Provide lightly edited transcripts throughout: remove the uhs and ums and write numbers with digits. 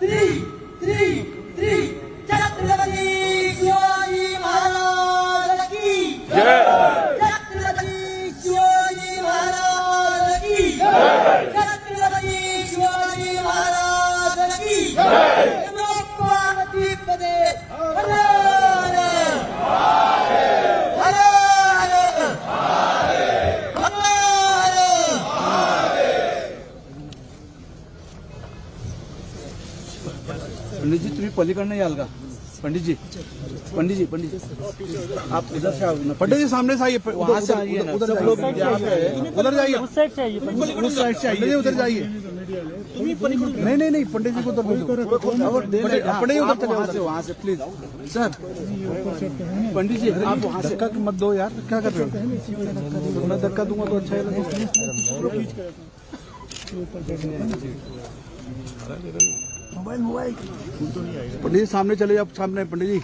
श्री श्री श्री छत्रपति शिवाजी महाराज की जय। छत्रपति शिवाजी महाराज की जय। छत्रपति शिवाजी महाराज की जय। नमो पार्वती पदे हर हर हर पंडित जी तुम्ही पलीकडनं याल का? पंडित जी आप इधर से आओ ना। पंडित जी सामने से आइए, वहाँ से आइए ना। सब लोग उधर जाइए, उस साइड से आइए, उस साइड से आइए, उधर जाइए। नहीं पंडित जी को उधर पंडित जी उधर चले, वहाँ से प्लीज सर। पंडित जी आप वहाँ से धक्का मत दो यार, क्या कर रहे हो? मैं धक्का दूंगा तो अच्छा लगेगा। मोबाइल पंडित जी सामने चले जाओ, सामने पंडित जी।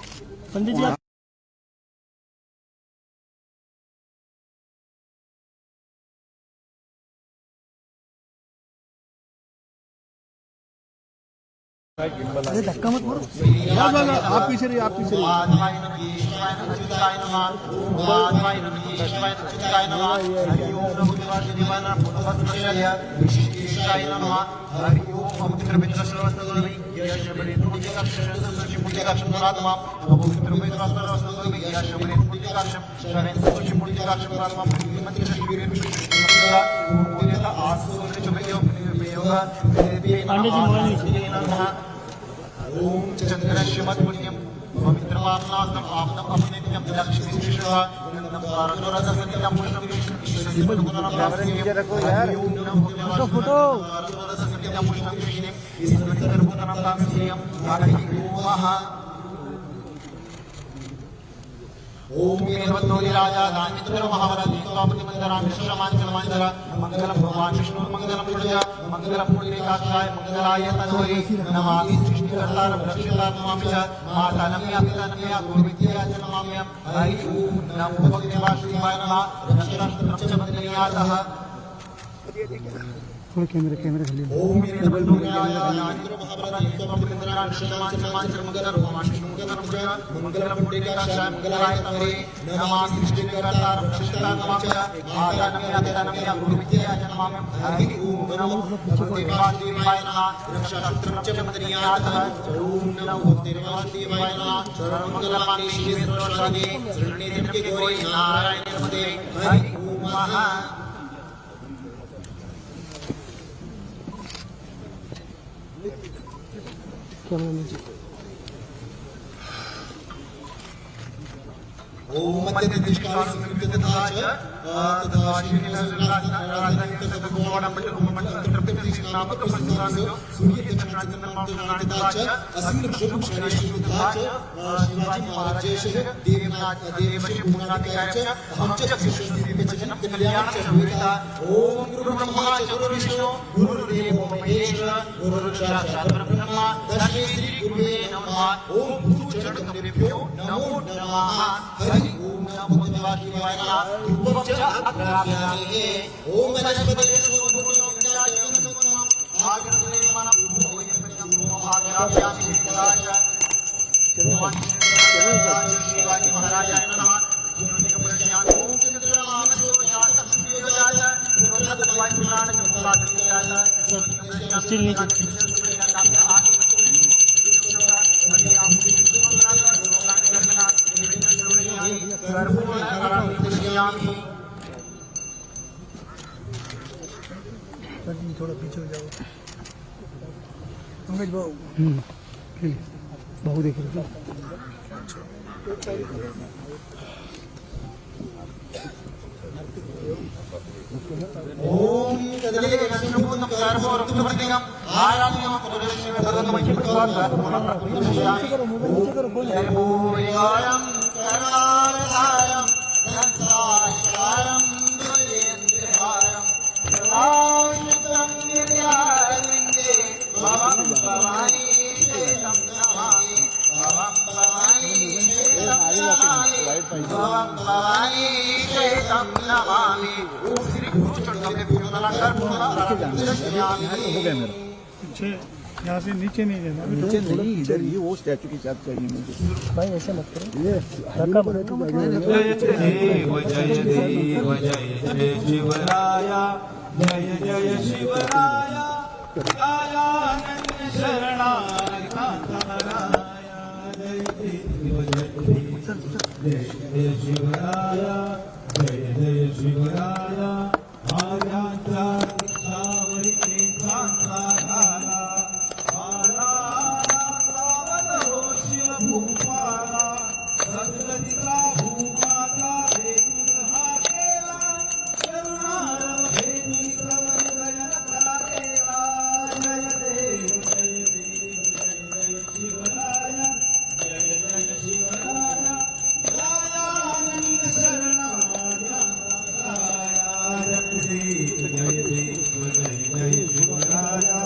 अरे धक्का मत मारो। आप पीछे रहिए, आप पीछे रहिए। ओम चंद्रश्यमत्पुण्यम पवित्रपावनास्तं आपदं अपनित्यं लक्ष्मी शिशुः नन्दं पारदोरसंगीतं पुष्पं फोटो ओम वीरभद्रोली राजा गांधीन्द्र महावरदी स्वापति मंदरा विश्वमांचल मंदर मंगलम भगवान विष्णु मंगलम पुण्य मंगलम पुण्यकाक्षाय मंगलाय तनोरी नमामि सृष्टिकर्तार रक्षितार नमामि च माता नम्या पिता नम्या गुरुविद्या च नमामि हरि ओम नमो भगवते वासुदेवाय नमः नमः बंदनीयातः थोड़ा कैमरा खाली। ओम वीरभद्रोली राजा गांधीन्द्र महावरदी स्वापति मंदरा विश्वमांचल मंगलम भगवान विष्णु मंगलम पुण्यकाक्षाय मंगलाय तनोरी नमामि सृष्टिकर्तार रक्षितार नमामि च माता नम्या पिता नम्या गुरुविद्या च नमामि हरि ओम नमो भगवते वासुदेवाय नमः नमः ओम नमो भगवते वासुदेवाय नमः सर्वमंगलमांगल्ये शिवे सर्वशरण्ये त्र्यम्बके गौरी नारायणे नमस्ते हरि ओम महा ओम मध्य दिशकाल संयुक्तता च तथा श्रीनिवासराजनारायणं तत्त्वमण्डलमण्डलत्रप्तिनामक पंचनामो सूर्यचन्द्रनाथनाथता च अस्मिन् शुभक्षणेषुता च शिवाजी महाराजेशः देवनाथ पूर्णाधिकारी च अहं च विश्वस्तिविचन कल्याण च भूरिता ओम गुरुब्रह्मा च गुरुविष्णु गुरुदेवो महेश्वर गुरुसाक्षात् परब्रह्म तस्मै श्री गुरुवे नमः ओम भूतजगदेभ्यो नमो नमः हरि ओम नमो भगवते वासुदेवाय नमः च अग्राभ्यामे ओम वनस्पतये सोमो विद्यायं आग्रहे मन भूमो आग्राभ्यामे विद्याय शिवाजी महाराजाय नमः ओम चंद्रमानसो यातस्मियाय गुरुनाथ पुराण गुरुनाथ स्टिल नीचे थोड़ा पीछे हो जाओ पंकज भाऊ। बहु देख रहे ओम कदले विष्णुपूर्ण कर्मो रक्तवर्तिकम आराध्यम पुरुषेण भगवन्मयि स्वाहा ओम करुणालयायं धन्तायं दुयेन्द्रहारं सर्वायुतं निर्यालिंगे भवं भवानी शेषं नमामि भवं भवानी शेषं नमामि भवं भवानी शेषं नमामि ओम श्री गुरु चरणों में पूर्ण लंगर पूर्ण हो गया मेरा। यहाँ से नीचे नहीं देना अभी नीचे नहीं, इधर ही वो स्टैचू के साथ चाहिए मुझे। भाई ऐसे मत करो ये धक्का मत जय देव जय देव जय जय शिवराया जय जय शिवराया दयानंद शरणागत कांताराया जय देव जय जय शिवराया जय जय शिवराया आर्यांचा सावरी कांताराया आला सावध हो शिव भूपाला सदगतीचा भूमाता भेटून हा केला करुणार भेटून प्रवंदन कला केला जय देव जय देव जय जय शिवराया जय जय शिवराया दयानंद शरणागत जय देव जय जय शिवराया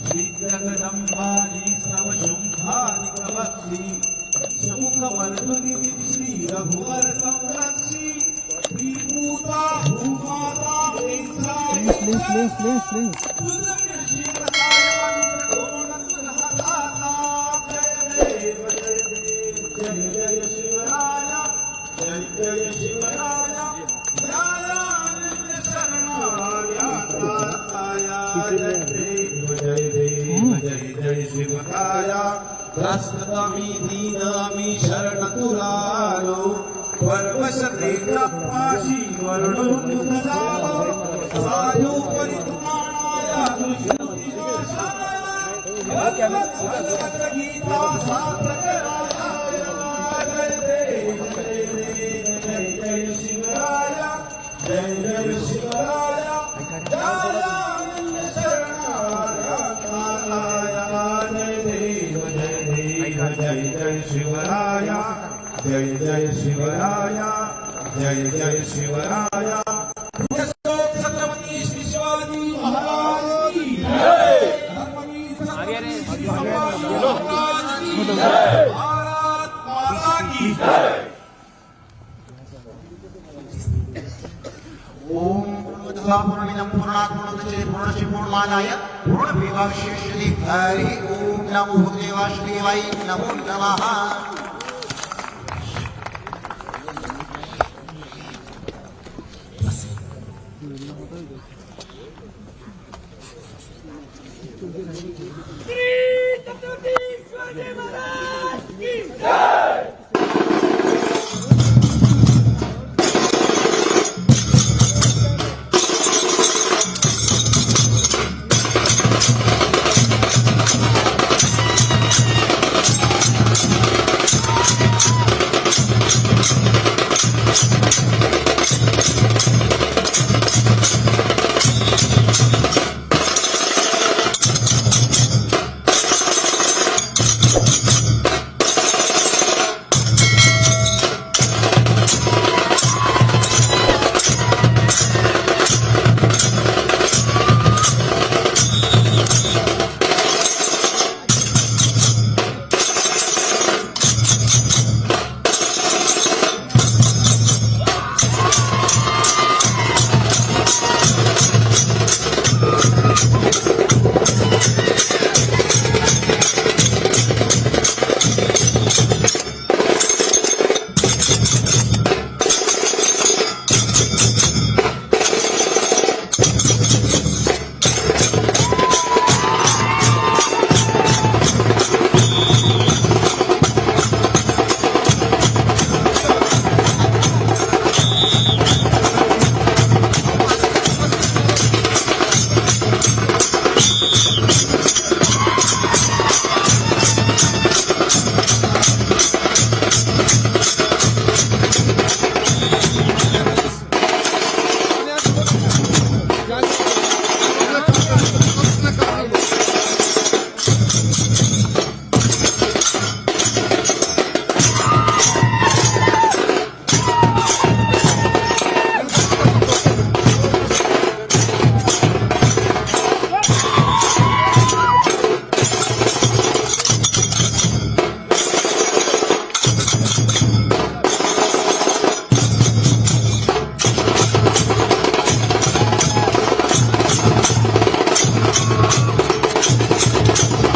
श्री जगदंबाजी स्तव शुंभानि प्रवक्ति समुखमर्दुनि श्री रघुवर संरक्षी श्रीभूता भूमाता जय जय शिवराया जय जय शिवराया दयानंद शरणागत जय देव जय जय शिवराया त्रस्तमी दीनामी शरण तुरालो वर्वशते पाशी वर्णो झालो साधू परित्राणाया दुष्कृती नाशाय भगवत गीता साधकराया जय जय शिवराया जय जय शिवराया दयानंद शरणागत जय देव जय जय शिवराया जय जय शिवराया जय जय शिवराया छत्रपती श्री शिवाजी महाराज की जय धर्मवीर महाराज की जय भारत माता की जय ओम पूर्णमिदं पूर्णात् पूर्णमुदच्यते पूर्णस्य पूर्णमादाय पूर्णमेवावशिष्यते हरि ओम नमो देवाय नमो नमः। Thank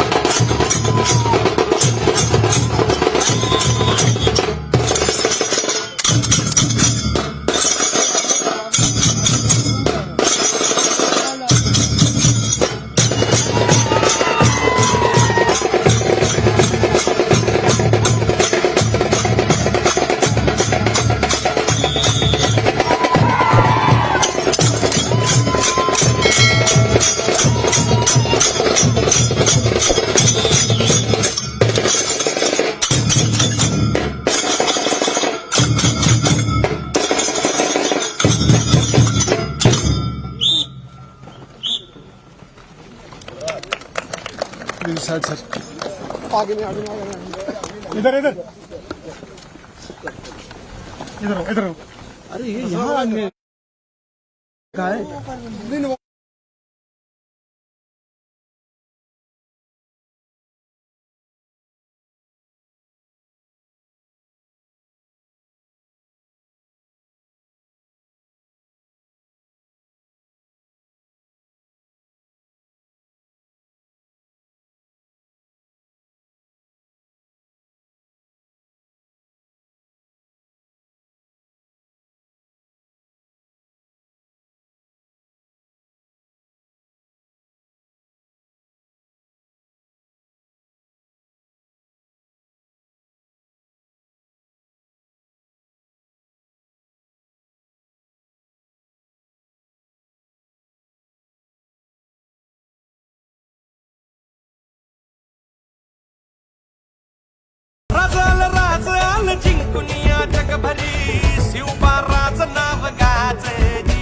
you. Please side sir. इधर इधर इधर इधर अरे ये यहाँ आदमी कहाँ है? राजाल राज आल जिंकुनिया जगभरी शिवबा राज नाव गाजली.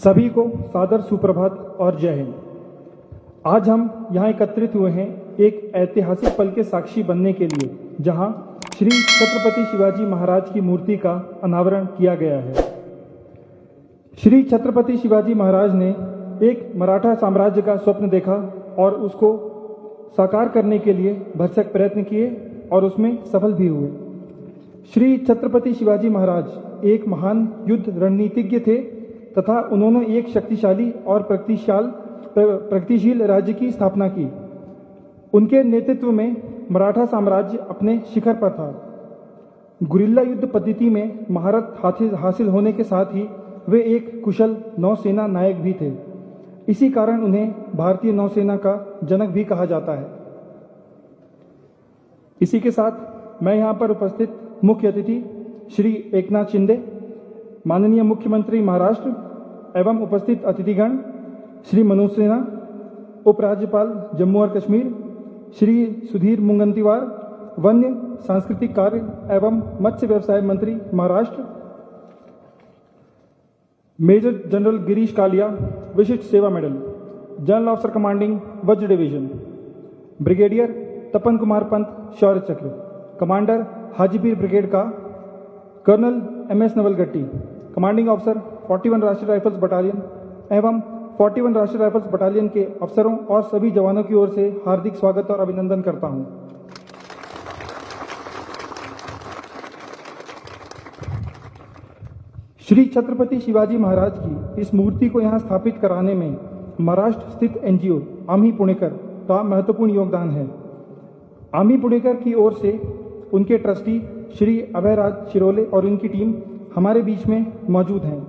सभी को सादर सुप्रभात और जय हिंद। आज हम यहाँ एकत्रित हुए हैं एक ऐतिहासिक पल के साक्षी बनने के लिए, जहाँ श्री छत्रपति शिवाजी महाराज की मूर्ति का अनावरण किया गया है। श्री छत्रपति शिवाजी महाराज ने एक मराठा साम्राज्य का स्वप्न देखा और उसको साकार करने के लिए भरसक प्रयत्न किए और उसमें सफल भी हुए। श्री छत्रपति शिवाजी महाराज एक महान युद्ध रणनीतिज्ञ थे तथा उन्होंने एक शक्तिशाली और प्रगतिशील राज्य की स्थापना की। उनके नेतृत्व में मराठा साम्राज्य अपने शिखर पर था। गुरिल्ला युद्ध पद्धति में महारत हासिल होने के साथ ही वे एक कुशल नौसेना नायक भी थे। इसी कारण उन्हें भारतीय नौसेना का जनक भी कहा जाता है। इसी के साथ मैं यहाँ पर उपस्थित मुख्य अतिथि श्री एकनाथ शिंदे, माननीय मुख्यमंत्री महाराष्ट्र एवं उपस्थित अतिथिगण श्री मनोज सिन्हा, उपराज्यपाल जम्मू और कश्मीर श्री सुधीर मुंगंतीवार, वन्य सांस्कृतिक कार्य एवं मत्स्य व्यवसाय मंत्री Maharashtra, major general Girish Kalia, Vishisht Seva medal, general officer commanding वज्र डिवीजन, ब्रिगेडियर तपन कुमार पंत शौर्य चक्र, कमांडर हाजीपीर ब्रिगेड का कर्नल MS नवलगट्टी, कमांडिंग ऑफिसर 41 राष्ट्रीय राइफल्स बटालियन एवं 41 राष्ट्रीय राइफल्स बटालियन के अफसरों और सभी जवानों की ओर से हार्दिक स्वागत और अभिनंदन करता हूं। श्री छत्रपति शिवाजी महाराज की इस मूर्ति को यहां स्थापित कराने में महाराष्ट्र स्थित एनजीओ आम्ही पुणेकर का महत्वपूर्ण योगदान है। आम्ही पुणेकर की ओर से उनके ट्रस्टी श्री अभयराज शिरोले और उनकी टीम हमारे बीच में मौजूद हैं।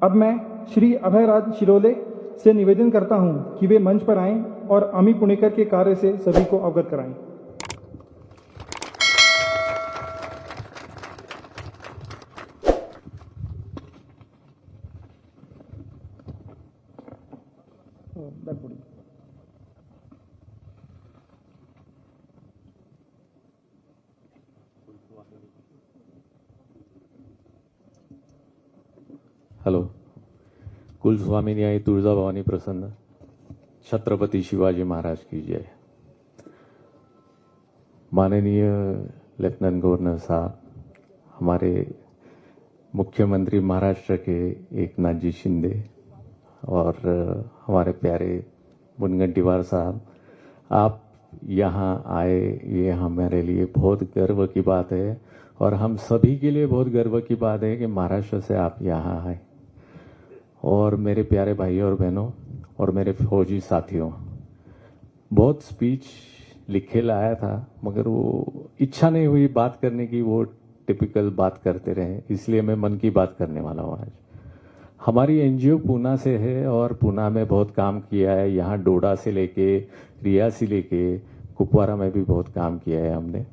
अब मैं श्री अभयराज शिरोले से निवेदन करता हूं कि वे मंच पर आएं और आम्ही पुणेकर के कार्य से सभी को अवगत कराएं। हॅलो, कुलस्वामिनी आई तुळजाभवानी प्रसन्न, छत्रपति शिवाजी महाराज की जय। माननीय लेफ्टिनेंट गवर्नर साहब, हमारे मुख्यमंत्री महाराष्ट्र के एकनाथ जी शिंदे और हमारे प्यारे मुनगंटीवार साहब, आप यहाँ आए, ये हमारे लिए बहुत गर्व की बात है और हम सभी के लिए बहुत गर्व की बात है कि महाराष्ट्र से आप यहाँ आए। और मेरे प्यारे भाइयों और बहनों और मेरे फौजी साथियों, बहुत स्पीच लिखे लाया था मगर वो इच्छा नहीं हुई बात करने की, वो टिपिकल बात करते रहे, इसलिए मैं मन की बात करने वाला हूँ आज। हमारी एनजीओ पूना से है और पूना में बहुत काम किया है, यहाँ डोडा से लेके रिया से लेके कुपवारा में भी बहुत काम किया है हमने।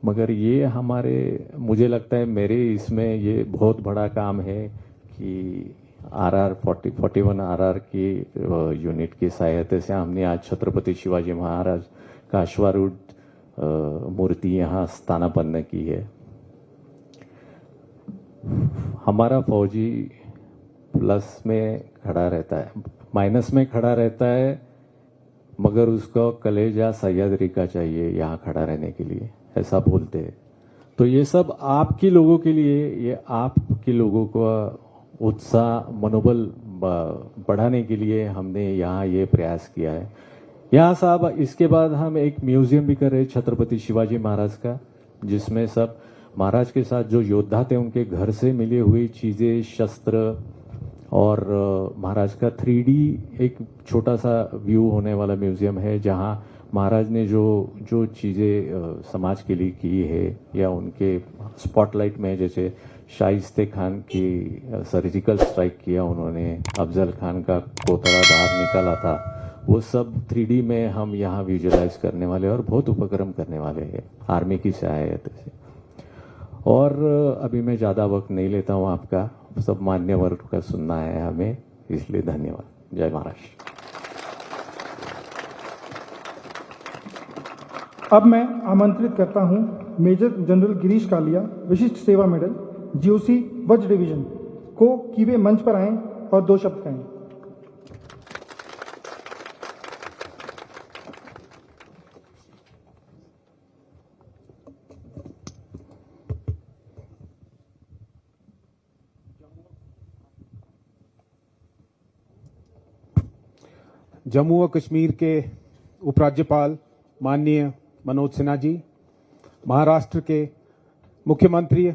मगर ये हमारे, मुझे लगता है मेरे इसमें ये बहुत बड़ा काम है कि आरआर 41 आरआर की यूनिट की सहायता से हमने आज छत्रपति शिवाजी महाराज का अश्वारूढ़ मूर्ति यहाँ स्थानापन्न की है। हमारा फौजी प्लस में खड़ा रहता है, माइनस में खड़ा रहता है, मगर उसको कलेजा सह्याद्री का चाहिए यहाँ खड़ा रहने के लिए, ऐसा बोलते हैं। तो ये सब आपके लोगों के लिए, ये आपके लोगों को उत्साह मनोबल बढ़ाने के लिए हमने यहाँ ये प्रयास किया है। यहाँ साहब, इसके बाद हम एक म्यूजियम भी कर रहे हैं छत्रपति शिवाजी महाराज का, जिसमें सब महाराज के साथ जो योद्धा थे उनके घर से मिली हुई चीजें, शस्त्र और महाराज का 3D एक छोटा सा व्यू होने वाला म्यूजियम है, जहाँ महाराज ने जो चीजें समाज के लिए की है या उनके स्पॉटलाइट में, जैसे शाइस्ते खान की सर्जिकल स्ट्राइक किया उन्होंने, अफजल खान का कोतरा बाहर निकाला था, वो सब 3D में हम यहाँ विजुअलाइज करने वाले और बहुत उपक्रम करने वाले हैं आर्मी की सहायता से। और अभी मैं ज़्यादा वक्त नहीं लेता हूँ आपका, सब मान्य वर्ग का सुनना है हमें, इसलिए धन्यवाद। जय महाराष्ट्र। अब मैं आमंत्रित करता हूं major general Girish Kalia, Vishisht Seva medal, GOC वज्र डिवीजन को, कि वे मंच पर आएं और 2 शब्द कहें। जम्मू व कश्मीर के उपराज्यपाल माननीय मनोज सिन्हा जी, महाराष्ट्र के मुख्यमंत्री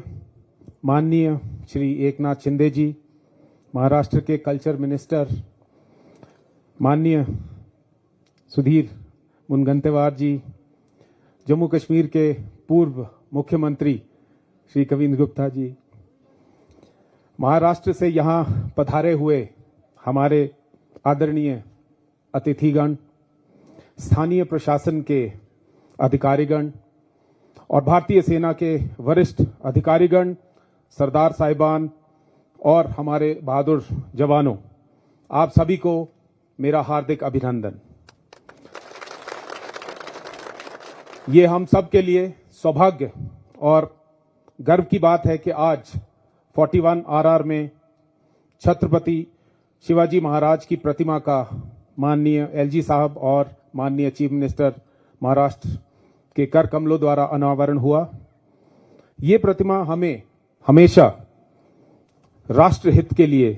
माननीय श्री एकनाथ शिंदे जी, महाराष्ट्र के कल्चर मिनिस्टर माननीय सुधीर मुनगंटीवार जी, जम्मू कश्मीर के पूर्व मुख्यमंत्री श्री कविंद्र गुप्ता जी, महाराष्ट्र से यहाँ पधारे हुए हमारे आदरणीय अतिथिगण, स्थानीय प्रशासन के अधिकारीगण और भारतीय सेना के वरिष्ठ अधिकारीगण, सरदार साहिबान और हमारे बहादुर जवानों, आप सभी को मेरा हार्दिक अभिनंदन। ये हम सब के लिए सौभाग्य और गर्व की बात है कि आज 41 आरआर में छत्रपति शिवाजी महाराज की प्रतिमा का माननीय एलजी साहब और माननीय चीफ मिनिस्टर महाराष्ट्र के कर कमलों द्वारा अनावरण हुआ। ये प्रतिमा हमें हमेशा राष्ट्रहित के लिए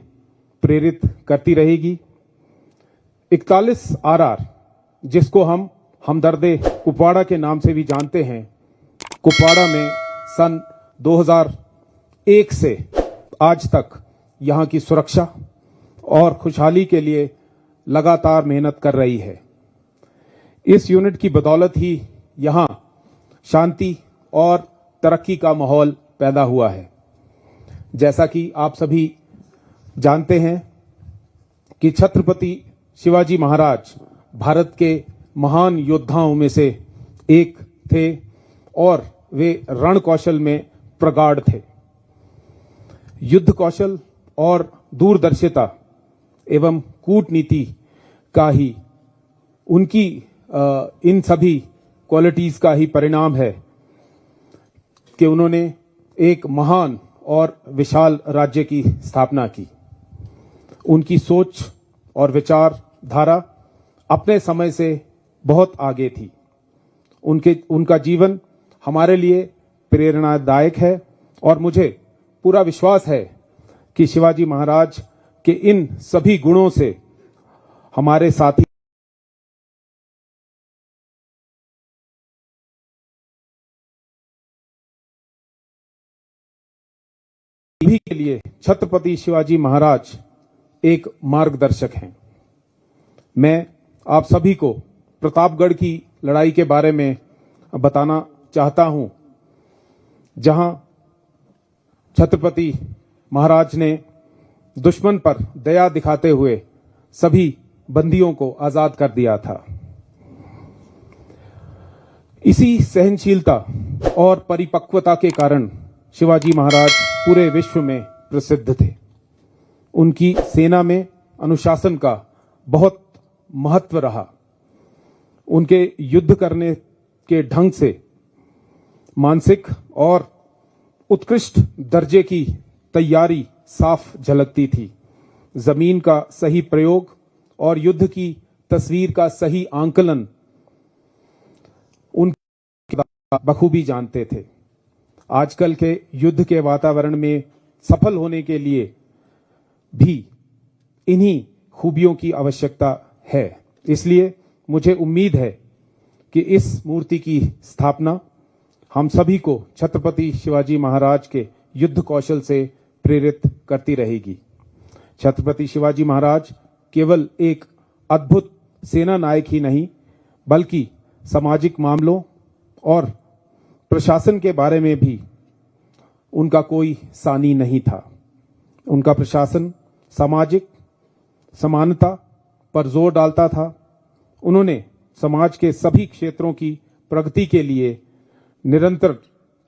प्रेरित करती रहेगी। 41 RR, जिसको हम हमदर्दे कुपवाड़ा के नाम से भी जानते हैं, कुपवाड़ा में सन 2001 से आज तक यहाँ की सुरक्षा और खुशहाली के लिए लगातार मेहनत कर रही है। इस यूनिट की बदौलत ही यहाँ शांति और तरक्की का माहौल पैदा हुआ है। जैसा कि आप सभी जानते हैं कि छत्रपति शिवाजी महाराज भारत के महान योद्धाओं में से एक थे और वे रण कौशल में प्रगाढ़ थे। युद्ध कौशल और दूरदर्शिता एवं कूटनीति का ही उनकी इन सभी क्वालिटीज का ही परिणाम है कि उन्होंने एक महान और विशाल राज्य की स्थापना की। उनकी सोच और विचारधारा अपने समय से बहुत आगे थी। उनका जीवन हमारे लिए प्रेरणादायक है और मुझे पूरा विश्वास है कि शिवाजी महाराज के इन सभी गुणों से हमारे साथी सभी के लिए छत्रपति शिवाजी महाराज एक मार्गदर्शक हैं। मैं आप सभी को प्रतापगढ़ की लड़ाई के बारे में बताना चाहता हूं, जहां छत्रपति महाराज ने दुश्मन पर दया दिखाते हुए सभी बंदियों को आजाद कर दिया था। इसी सहनशीलता और परिपक्वता के कारण शिवाजी महाराज पूरे विश्व में प्रसिद्ध थे। उनकी सेना में अनुशासन का बहुत महत्व रहा। उनके युद्ध करने के ढंग से मानसिक और उत्कृष्ट दर्जे की तैयारी साफ झलकती थी। जमीन का सही प्रयोग और युद्ध की तस्वीर का सही आंकलन उनके बखूबी जानते थे। आजकल के युद्ध के वातावरण में सफल होने के लिए भी इन्हीं खूबियों की आवश्यकता है। इसलिए मुझे उम्मीद है कि इस मूर्ति की स्थापना हम सभी को छत्रपति शिवाजी महाराज के युद्ध कौशल से प्रेरित करती रहेगी। छत्रपति शिवाजी महाराज केवल एक अद्भुत सेना नायक ही नहीं, बल्कि सामाजिक मामलों और प्रशासन के बारे में भी उनका कोई सानी नहीं था। उनका प्रशासन सामाजिक समानता पर जोर डालता था। उन्होंने समाज के सभी क्षेत्रों की प्रगति के लिए निरंतर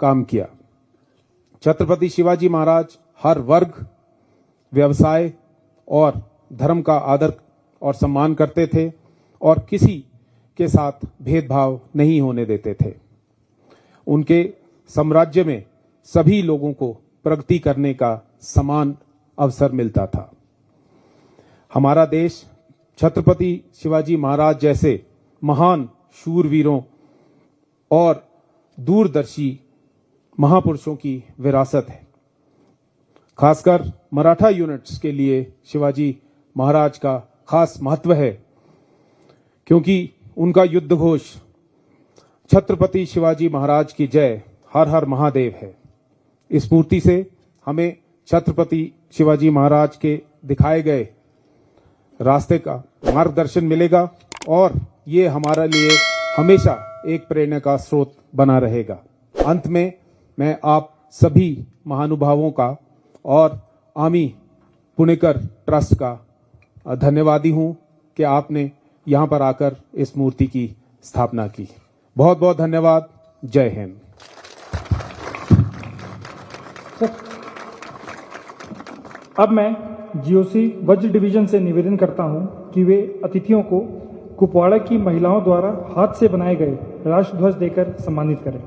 काम किया। छत्रपति शिवाजी महाराज हर वर्ग, व्यवसाय और धर्म का आदर और सम्मान करते थे और किसी के साथ भेदभाव नहीं होने देते थे। उनके साम्राज्य में सभी लोगों को प्रगति करने का समान अवसर मिलता था। हमारा देश छत्रपति शिवाजी महाराज जैसे महान शूरवीरों और दूरदर्शी महापुरुषों की विरासत है। खासकर मराठा यूनिट्स के लिए शिवाजी महाराज का खास महत्व है, क्योंकि उनका युद्ध घोष छत्रपति शिवाजी महाराज की जय, हर हर महादेव है। इस मूर्ति से हमें छत्रपति शिवाजी महाराज के दिखाए गए रास्ते का मार्गदर्शन मिलेगा और ये हमारे लिए हमेशा एक प्रेरणा का स्रोत बना रहेगा। अंत में मैं आप सभी महानुभावों का और आमी पुणेकर ट्रस्ट का धन्यवादी हूं कि आपने यहां पर आकर इस मूर्ति की स्थापना की। बहुत बहुत धन्यवाद। जय हिंद। अब मैं जीओसी वज्र डिवीजन से निवेदन करता हूं कि वे अतिथियों को कुपवाड़ा की महिलाओं द्वारा हाथ से बनाए गए राष्ट्रध्वज देकर सम्मानित करें।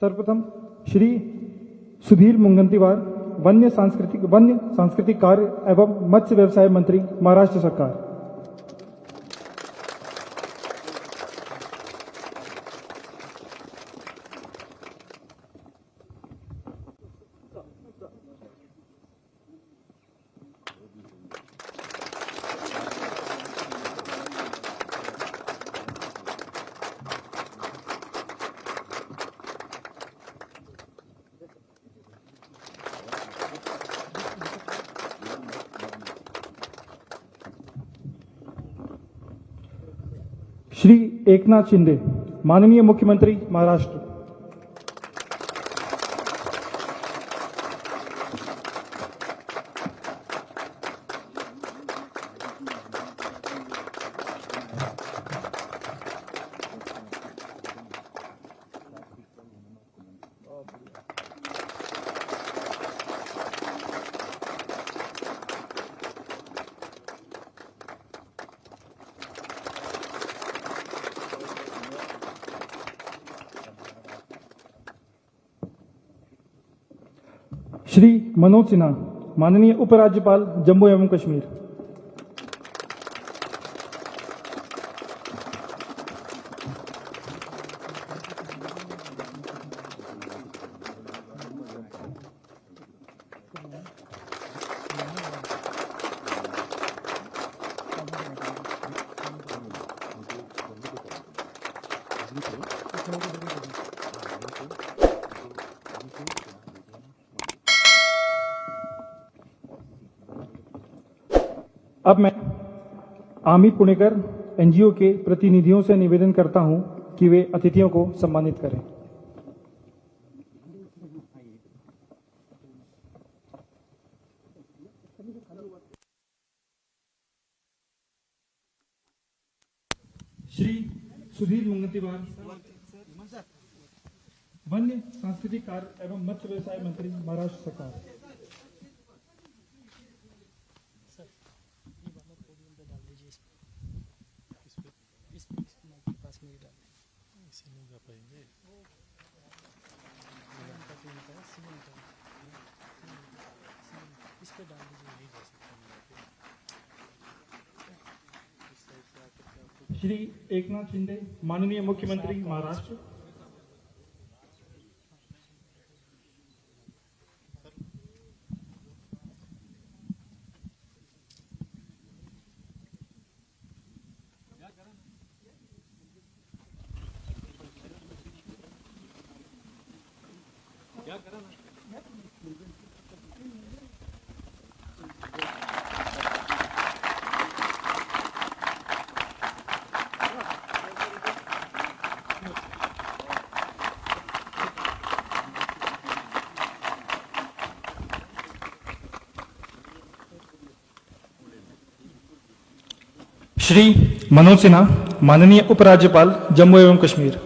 सर्वप्रथम श्री सुधीर मुंगंतीवार, वन्य सांस्कृतिक कार्य एवं मत्स्य व्यवसाय मंत्री, महाराष्ट्र सरकार। श्री एकनाथ शिंदे, माननीय मुख्यमंत्री महाराष्ट्र। श्री मनोज सिन्हा, माननीय उपराज्यपाल जम्मू एवं कश्मीर। अब मैं आमी पुणेकर एनजीओ के प्रतिनिधियों से निवेदन करता हूं कि वे अतिथियों को सम्मानित करें। श्री सुधीर मुंगतीवार, वन्य सांस्कृतिक कार्य एवं मत्स्य व्यवसाय मंत्री, महाराष्ट्र सरकार। श्री एकनाथ शिंदे, माननीय मुख्यमंत्री महाराष्ट्र। श्री मनोज सिन्हा, माननीय उपराज्यपाल जम्मू एवं कश्मीर।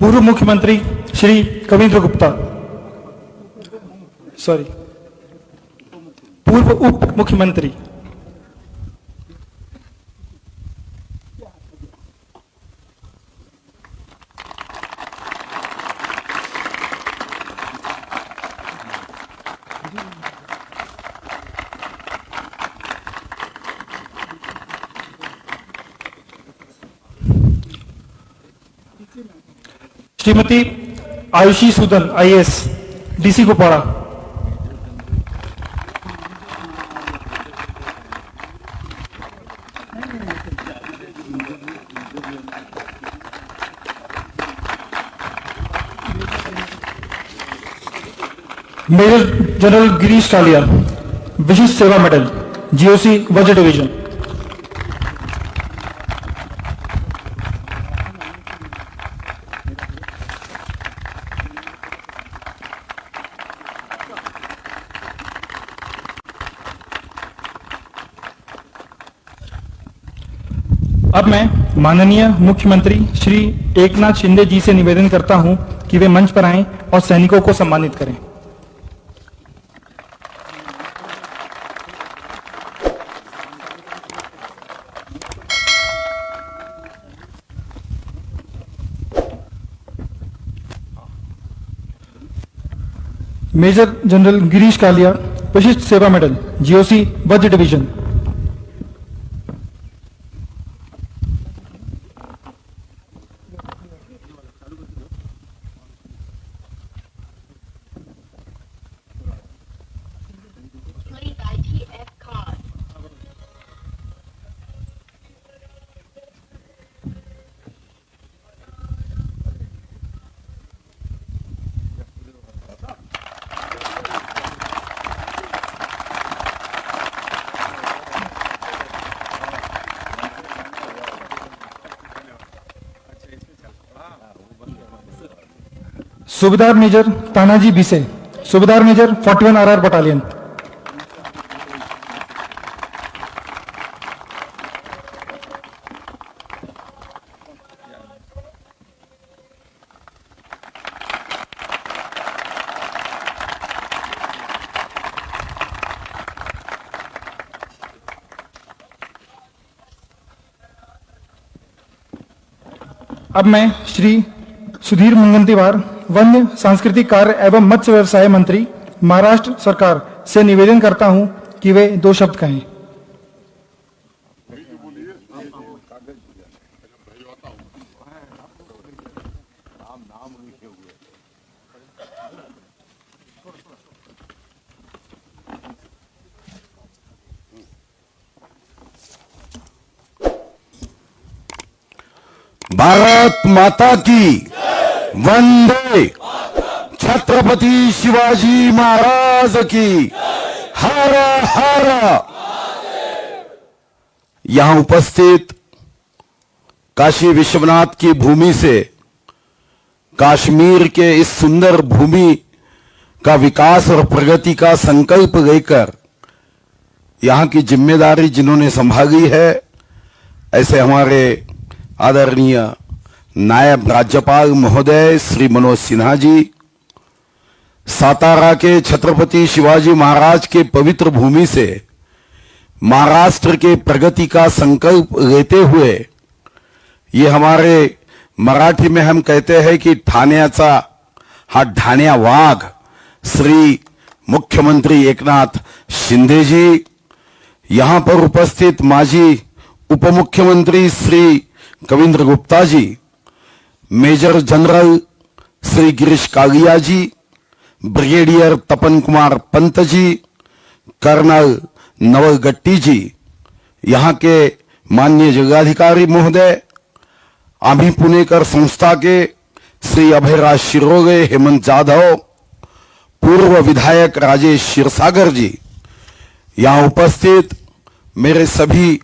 पूर्व मुख्यमंत्री श्री कवींद्र गुप्ता, पूर्व उप मुख्यमंत्री Shrimati Ayushi Sudan, IAS, DC Kupwara. Major general Girish Kalia, Vishisht Seva medal, GOC वज्र डिवीजन। अब मैं माननीय मुख्यमंत्री श्री एकनाथ शिंदे जी से निवेदन करता हूं कि वे मंच पर आएं और सैनिकों को सम्मानित करें। Major general Girish Kalia, Vishisht Seva medal, GOC वज्र डिवीजन। सूबेदार मेजर तानाजी बिसे, सूबेदार मेजर 41 RR बटालियन। अब मैं श्री सुधीर मुनगंटीवार, वन्य सांस्कृतिक कार्य एवं मत्स्य व्यवसाय मंत्री, महाराष्ट्र सरकार से निवेदन करता हूं कि वे 2 शब्द कहें। भारत माता की वंदे, छत्रपति शिवाजी महाराज की हर हर। यहां उपस्थित काशी विश्वनाथ की भूमि से कश्मीर के इस सुंदर भूमि का विकास और प्रगति का संकल्प लेकर यहां की जिम्मेदारी जिन्होंने संभाली है, ऐसे हमारे आदरणीय नायब राज्यपाल महोदय श्री मनोज सिन्हा जी, सातारा के छत्रपति शिवाजी महाराज के पवित्र भूमि से महाराष्ट्र के प्रगति का संकल्प लेते हुए, ये हमारे मराठी में हम कहते हैं कि ठाण्याचा हा ढाण्या वाघ श्री मुख्यमंत्री एकनाथ शिंदे जी, यहां पर उपस्थित माजी उपमुख्यमंत्री श्री कविंद्र गुप्ता जी, मेजर जनरल श्री गिरीश कालिया जी, ब्रिगेडियर तपन कुमार पंत जी, कर्नल नवल गट्टी जी, यहां के माननीय जिलाधिकारी महोदय, आम्ही पुणेकर संस्था के श्री अभयराज शिरोगे, हेमंत जाधव, पूर्व विधायक राजेश क्षीरसागर जी, यहां उपस्थित मेरे सभी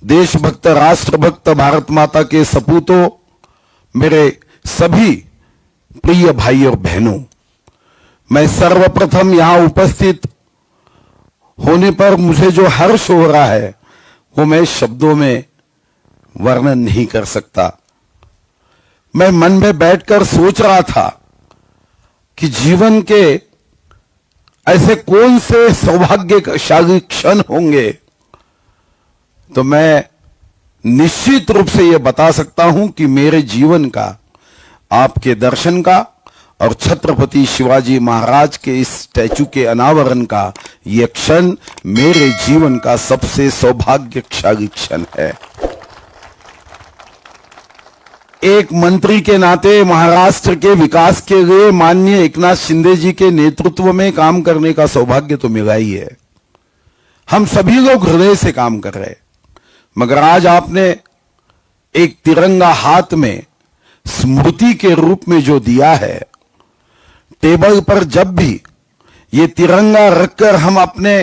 देशभक्त राष्ट्रभक्त भारत माता के सपूतों, मेरे सभी प्रिय भाई और बहनों, मैं सर्वप्रथम यहां उपस्थित होने पर मुझे जो हर्ष हो रहा है वो मैं शब्दों में वर्णन नहीं कर सकता। मैं मन में बैठकर सोच रहा था कि जीवन के ऐसे कौन से सौभाग्यशाली क्षण होंगे, तो मैं निश्चित रूप से यह बता सकता हूं कि मेरे जीवन का, आपके दर्शन का और छत्रपति शिवाजी महाराज के इस स्टैचू के अनावरण का यह क्षण मेरे जीवन का सबसे सौभाग्यशाली क्षण है। एक मंत्री के नाते महाराष्ट्र के विकास के लिए माननीय एकनाथ शिंदे जी के नेतृत्व में काम करने का सौभाग्य तो मिला ही है। हम सभी लोग हृदय से काम कर रहे हैं, मगर आज आपने एक तिरंगा हाथ में स्मृति के रूप में जो दिया है, टेबल पर जब भी ये तिरंगा रखकर हम अपने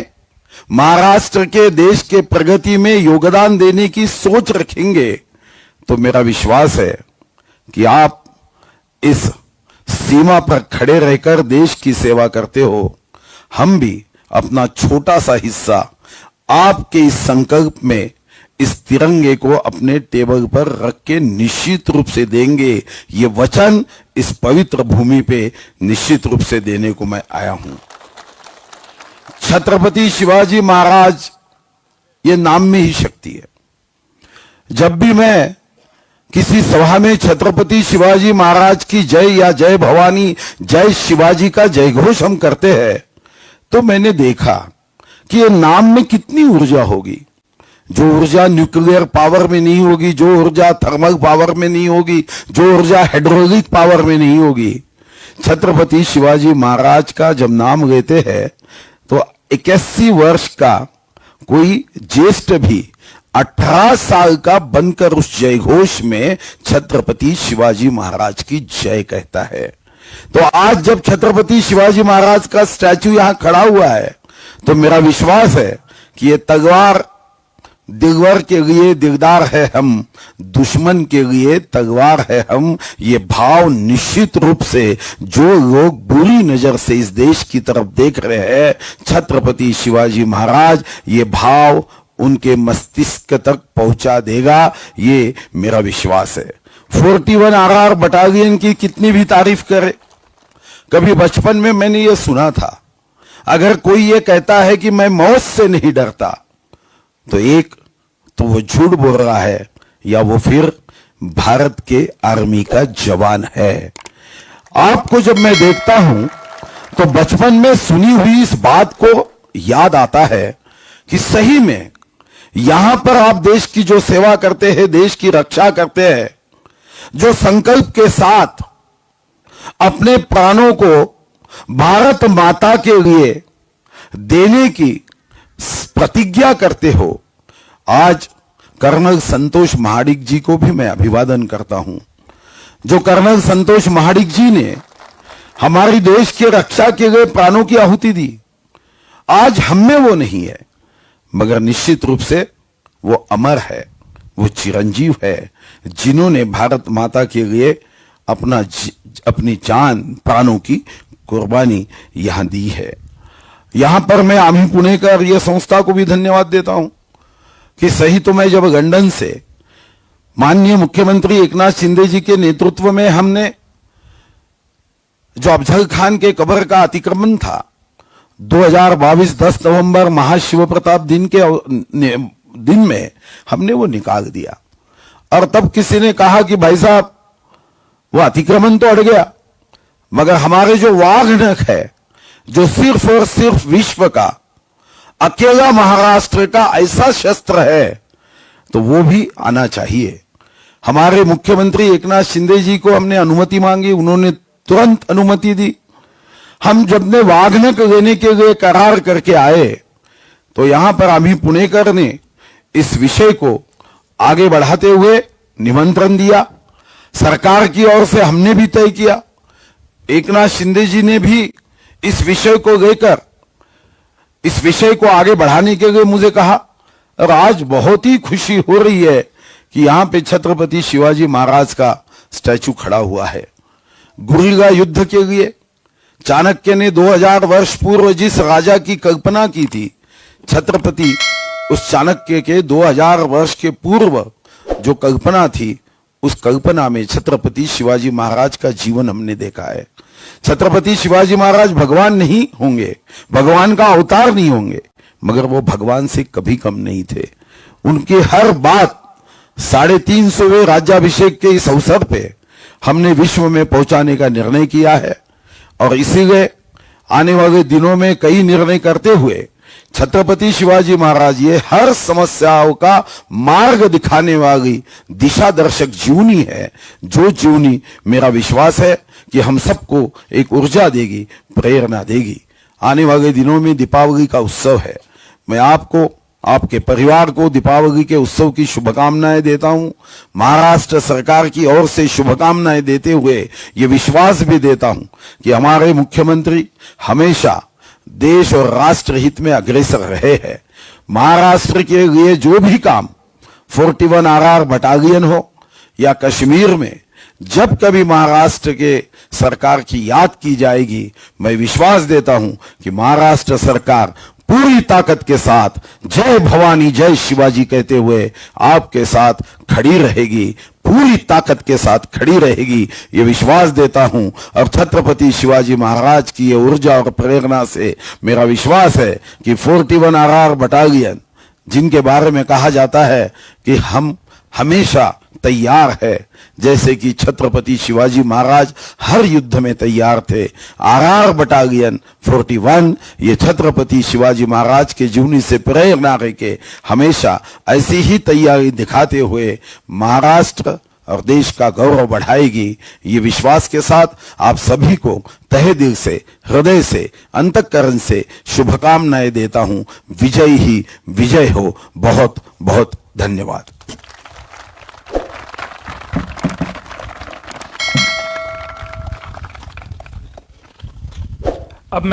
महाराष्ट्र के देश के प्रगति में योगदान देने की सोच रखेंगे, तो मेरा विश्वास है कि आप इस सीमा पर खड़े रहकर देश की सेवा करते हो। हम भी अपना छोटा सा हिस्सा आपके इस संकल्प में इस तिरंगे को अपने टेबल पर रख के निश्चित रूप से देंगे। ये वचन इस पवित्र भूमि पे निश्चित रूप से देने को मैं आया हूं। छत्रपति शिवाजी महाराज, ये नाम में ही शक्ति है। जब भी मैं किसी सभा में छत्रपति शिवाजी महाराज की जय या जय भवानी, जय शिवाजी का जय घोष हम करते हैं, तो मैंने देखा कि ये नाम में कितनी ऊर्जा होगी। जो ऊर्जा न्यूक्लियर पावर में नहीं होगी, जो ऊर्जा थर्मल पावर में नहीं होगी, जो ऊर्जा हाइड्रोलिक पावर में नहीं होगी। छत्रपति शिवाजी महाराज का जब नाम लेते हैं तो 81 वर्ष का कोई ज्येष्ठ भी 18 साल का बनकर उस जय घोष में छत्रपति शिवाजी महाराज की जय कहता है। तो आज जब छत्रपति शिवाजी महाराज का स्टैच्यू यहां खड़ा हुआ है, तो मेरा विश्वास है कि ये तलवार दिलवर के लिए दिलदार है हम, दुश्मन के लिए तलवार है हम। ये भाव निश्चित रूप से जो लोग बुरी नजर से इस देश की तरफ देख रहे हैं, छत्रपति शिवाजी महाराज ये भाव उनके मस्तिष्क तक पहुंचा देगा, ये मेरा विश्वास है। 41 RR बटालियन की कितनी भी तारीफ करे, कभी बचपन में मैंने ये सुना था, अगर कोई ये कहता है कि मैं मौत से नहीं डरता, तो एक तो वो झूठ बोल रहा है या वो फिर भारत के आर्मी का जवान है। आपको जब मैं देखता हूं तो बचपन में सुनी हुई इस बात को याद आता है कि सही में यहां पर आप देश की जो सेवा करते हैं, देश की रक्षा करते हैं, जो संकल्प के साथ अपने प्राणों को भारत माता के लिए देने की प्रतिज्ञा करते हो, आज कर्नल संतोष महाडिक जी को भी मैं अभिवादन करता हूं। जो कर्नल संतोष महाडिक जी ने हमारी देश की रक्षा के लिए प्राणों की आहुति दी, आज हम में वो नहीं है, मगर निश्चित रूप से वो अमर है, वो चिरंजीव है, जिन्होंने भारत माता के लिए अपनी जान, प्राणों की कुर्बानी यहां दी है। यहां पर मैं आम्ही पुणेकर ये संस्था को भी धन्यवाद देता हूं कि सही तो मैं जब लंदन से माननीय मुख्यमंत्री एकनाथ शिंदे जी के नेतृत्व में हमने जो अफजल खान के कब्र का अतिक्रमण था 2022 10 नवंबर महाशिव प्रताप दिन में हमने वो निकाल दिया। और तब किसी ने कहा कि भाई साहब वो अतिक्रमण तो अड़ गया, मगर हमारे जो वाघ नख है, जो सिर्फ और सिर्फ विश्व का अकेला महाराष्ट्र का ऐसा शस्त्र है, तो वो भी आना चाहिए। हमारे मुख्यमंत्री एकनाथ शिंदे जी को हमने अनुमति मांगी, उन्होंने तुरंत अनुमति दी। हम जब ने वाघनक लेने के लिए करार करके आए, तो यहां पर आम्ही पुणेकर ने इस विषय को आगे बढ़ाते हुए निमंत्रण दिया। सरकार की ओर से हमने भी तय किया, एकनाथ शिंदे जी ने भी इस विषय को लेकर इस विषय को आगे बढ़ाने के लिए मुझे कहा। और आज बहुत ही खुशी हो रही है कि यहां पे छत्रपति शिवाजी महाराज का स्टैचू खड़ा हुआ है। गुरिल्ला युद्ध के लिए चाणक्य ने 2000 वर्ष पूर्व जिस राजा की कल्पना की थी, छत्रपति उस चाणक्य के 2000 वर्ष के पूर्व जो कल्पना थी, उस कल्पना में छत्रपति शिवाजी महाराज का जीवन हमने देखा है। छत्रपति शिवाजी महाराज भगवान नहीं होंगे, भगवान का अवतार नहीं होंगे, मगर वो भगवान से कभी कम नहीं थे। उनकी हर बात 350वें राज्याभिषेक के इस अवसर पे हमने विश्व में पहुंचाने का निर्णय किया है। और इसीलिए आने वाले दिनों में कई निर्णय करते हुए छत्रपति शिवाजी महाराज ये हर समस्याओं का मार्ग दिखाने वाली दिशा दर्शक जीवनी है, जो जीवनी मेरा विश्वास है कि हम सबको एक ऊर्जा देगी, प्रेरणा देगी। आने वाले दिनों में दीपावली का उत्सव है। मैं आपको, आपके परिवार को दीपावली के उत्सव की शुभकामनाएं देता हूं। महाराष्ट्र सरकार की ओर से शुभकामनाएं देते हुए ये विश्वास भी देता हूं कि हमारे मुख्यमंत्री हमेशा देश और राष्ट्र हित में अग्रसर रहे हैं। महाराष्ट्र के लिए जो भी काम 41 RR बटालियन हो या कश्मीर में जब कभी महाराष्ट्र के सरकार की याद की जाएगी, मैं विश्वास देता हूं कि महाराष्ट्र सरकार पूरी ताकत के साथ जय भवानी जय शिवाजी कहते हुए आपके साथ खड़ी रहेगी, पूरी ताकत के साथ खड़ी रहेगी, ये विश्वास देता हूं। और छत्रपति शिवाजी महाराज की ये ऊर्जा और प्रेरणा से मेरा विश्वास है कि 41 RR बटालियन, जिनके बारे में कहा जाता है कि हम हमेशा तैयार है, जैसे कि छत्रपति शिवाजी महाराज हर युद्ध में तैयार थे, RR बटालियन 41 ये छत्रपति शिवाजी महाराज के जीवनी से प्रेरणा लेके हमेशा ऐसी ही तैयारी दिखाते हुए महाराष्ट्र और देश का गौरव बढ़ाएगी। ये विश्वास के साथ आप सभी को तहे दिल से, हृदय से, अंतःकरण से शुभकामनाएं देता हूं। विजय ही विजय हो। बहुत बहुत धन्यवाद। अब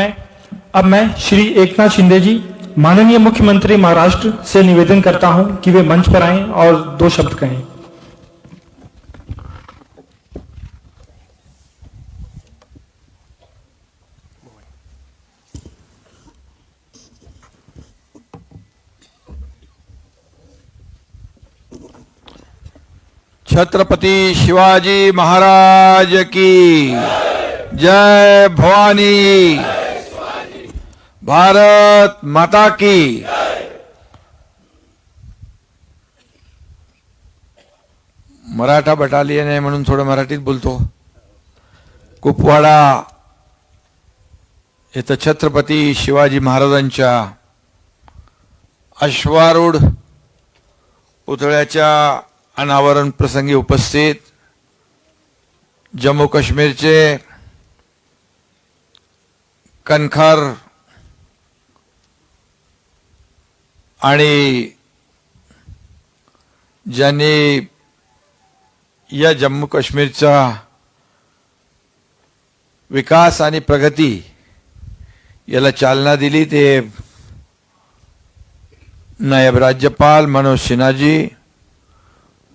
मैं श्री एकनाथ शिंदे जी, माननीय मुख्यमंत्री महाराष्ट्र से निवेदन करता हूं कि वे मंच पर आएं और 2 शब्द कहें। छत्रपति शिवाजी महाराज की जय भवानी, भारत माता की। मराठा बटालियन आहे म्हणून थोडं मराठीत बोलतो। कुपवाडा इथं छत्रपती शिवाजी महाराजांच्या अश्वारूढ पुतळ्याच्या अनावरण प्रसंगी उपस्थित जम्मू काश्मीरचे कणखर आणि ज्यांनी या जम्मू काश्मीरचा विकास आणि प्रगती याला चालना दिली ते नायब राज्यपाल मनोज सिन्हा जी,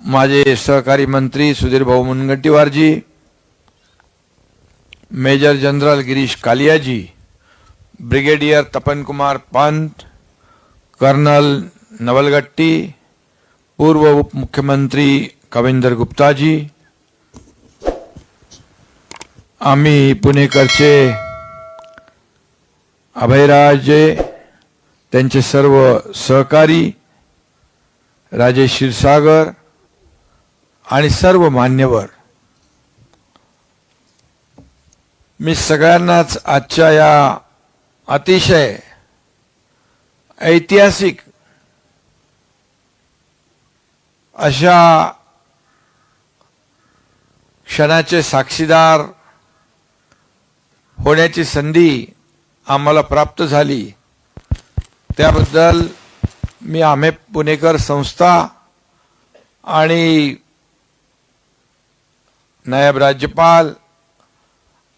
माझे सहकारी मंत्री सुधीर भाऊ मुनगंटीवार जी, मेजर जनरल गिरीश कालिया जी, ब्रिगेडियर तपन कुमार पंत, कर्नल नवलगट्टी, पूर्व उप मुख्यमंत्री कविंदर गुप्ता जी, आम्ही पुणेकरचे अभयराजे, त्यांचे सर्व सहकारी, राजेश क्षीरसागर आणि सर्व मान्यवर, मी सगळ्यांनाच आजच्या या अतिशय ऐतिहासिक अशा क्षणाचे साक्षीदार होण्याची संधी आम्हाला प्राप्त झाली, त्याबद्दल मी आम्हे पुणेकर संस्था आणि नायब राज्यपाल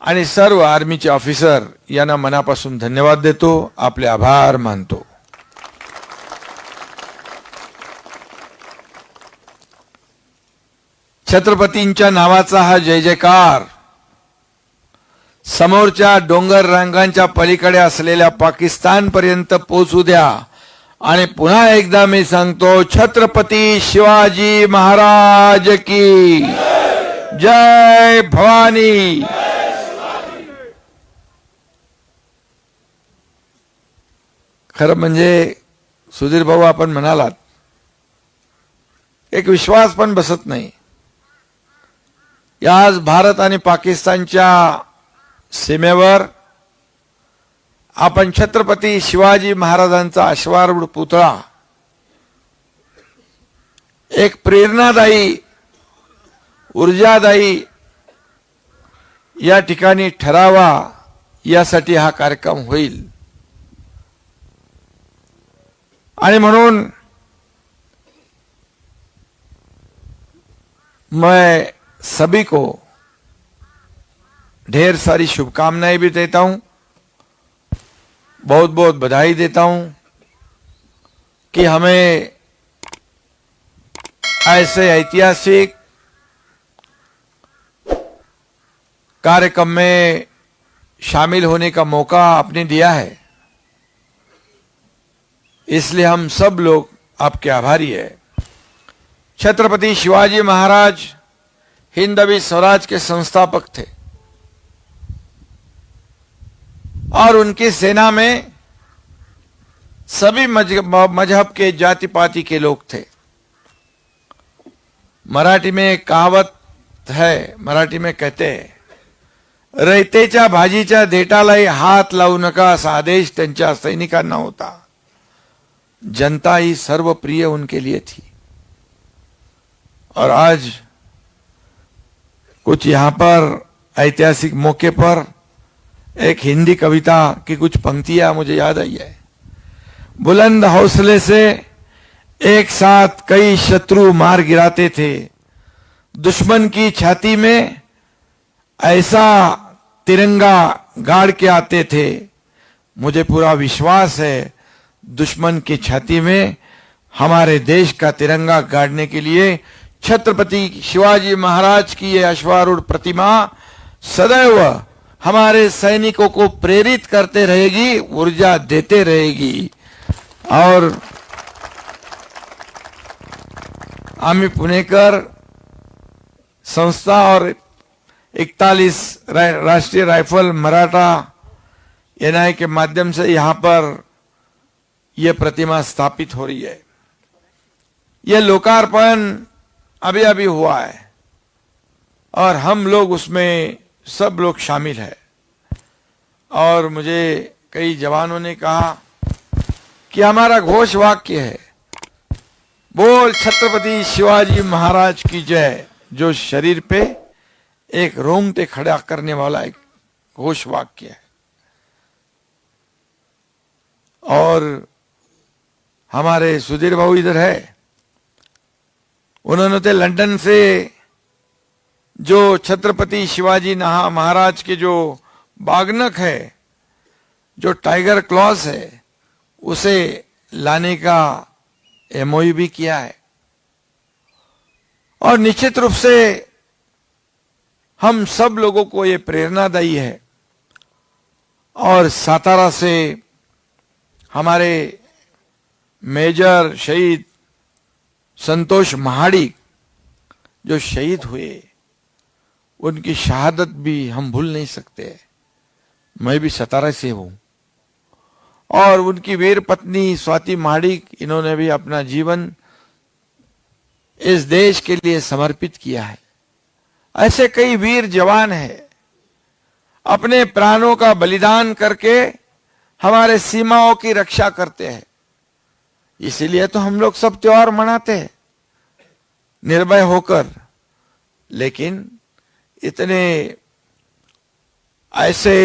आणि सर्व आर्मीचे ऑफिसर यांना मनापासून धन्यवाद देतो, आपले आभार मानतो। छत्रपतींच्या नावाचा हा जय जयकार समोरच्या डोंगर रांगांच्या पलीकडे असलेल्या पाकिस्तान पर्यंत पोहोचू द्या आणि पुन्हा एकदा मी सांगतो, छत्रपती शिवाजी महाराज की जय भवानी। खरं म्हणजे सुधीर भाऊ आपण म्हणालात, एक विश्वास पण बसत नाही। आज भारत आणि पाकिस्तानच्या सीमेवर आपण छत्रपती शिवाजी महाराजांचा अश्वारूढ पुतळा एक प्रेरणादायी, ऊर्जादायी या ठिकाणी ठरावा, यासाठी हा कार्यक्रम होईल। आणि म्हणून मैं सभी को ढेर सारी शुभकामनाएं भी देता हूं, बहुत बहुत बधाई देता हूं कि हमें ऐसे ऐतिहासिक कार्यक्रम में शामिल होने का मौका आपने दिया है। इसलिए हम सब लोग आपके आभारी है। छत्रपति शिवाजी महाराज हिंदवी स्वराज के संस्थापक थे और उनकी सेना में सभी मजहब के जाति पाति के लोग थे। मराठी में एक कहावत है, मराठी में कहते हैं, रयतेच्या भाजीच्या देठालाही हात लावू नका असा आदेश त्यांच्या सैनिकांना होता। जनता ही सर्वप्रिय उनके लिए थी। और आज कुछ यहां पर ऐतिहासिक मौके पर एक हिंदी कविता की कुछ पंक्तियां मुझे याद आई है। बुलंद हौसले से एक साथ कई शत्रु मार गिराते थे, दुश्मन की छाती में ऐसा तिरंगा गाड़ के आते थे। मुझे पूरा विश्वास है दुश्मन की छाती में हमारे देश का तिरंगा गाड़ने के लिए छत्रपति शिवाजी महाराज की ये अश्वारूढ़ प्रतिमा सदैव हमारे सैनिकों को प्रेरित करते रहेगी, ऊर्जा देते रहेगी। और आम्ही पुणेकर संस्था और 41 राष्ट्रीय राइफल मराठा एनआई के माध्यम से यहां पर यह प्रतिमा स्थापित हो रही है। यह लोकार्पण अभी अभी हुआ है और हम लोग उसमें सब लोग शामिल हैं। और मुझे कई जवानों ने कहा कि हमारा घोष वाक्य है, बोल छत्रपति शिवाजी महाराज की जय, जो शरीर पे एक रोंगटे खड़ा करने वाला एक घोष वाक्य है। और हमारे सुधीर भाऊ इधर है, उन्होंने तो लंदन से जो छत्रपति शिवाजी महाराज के जो बागनक है, जो टाइगर क्लॉज है, उसे लाने का एमओयू भी किया है। और निश्चित रूप से हम सब लोगों को ये प्रेरणादायी है। और सातारा से हमारे मेजर शहीद संतोष महाडिक जो शहीद हुए, उनकी शहादत भी हम भूल नहीं सकते। मैं भी सातारा से हूं और उनकी वीर पत्नी स्वाति महाडिक, इन्होंने भी अपना जीवन इस देश के लिए समर्पित किया है। ऐसे कई वीर जवान हैं, अपने प्राणों का बलिदान करके हमारे सीमाओं की रक्षा करते हैं। इसीलिए तो हम लोग सब त्योहार मनाते हैं निर्भय होकर। लेकिन इतने ऐसे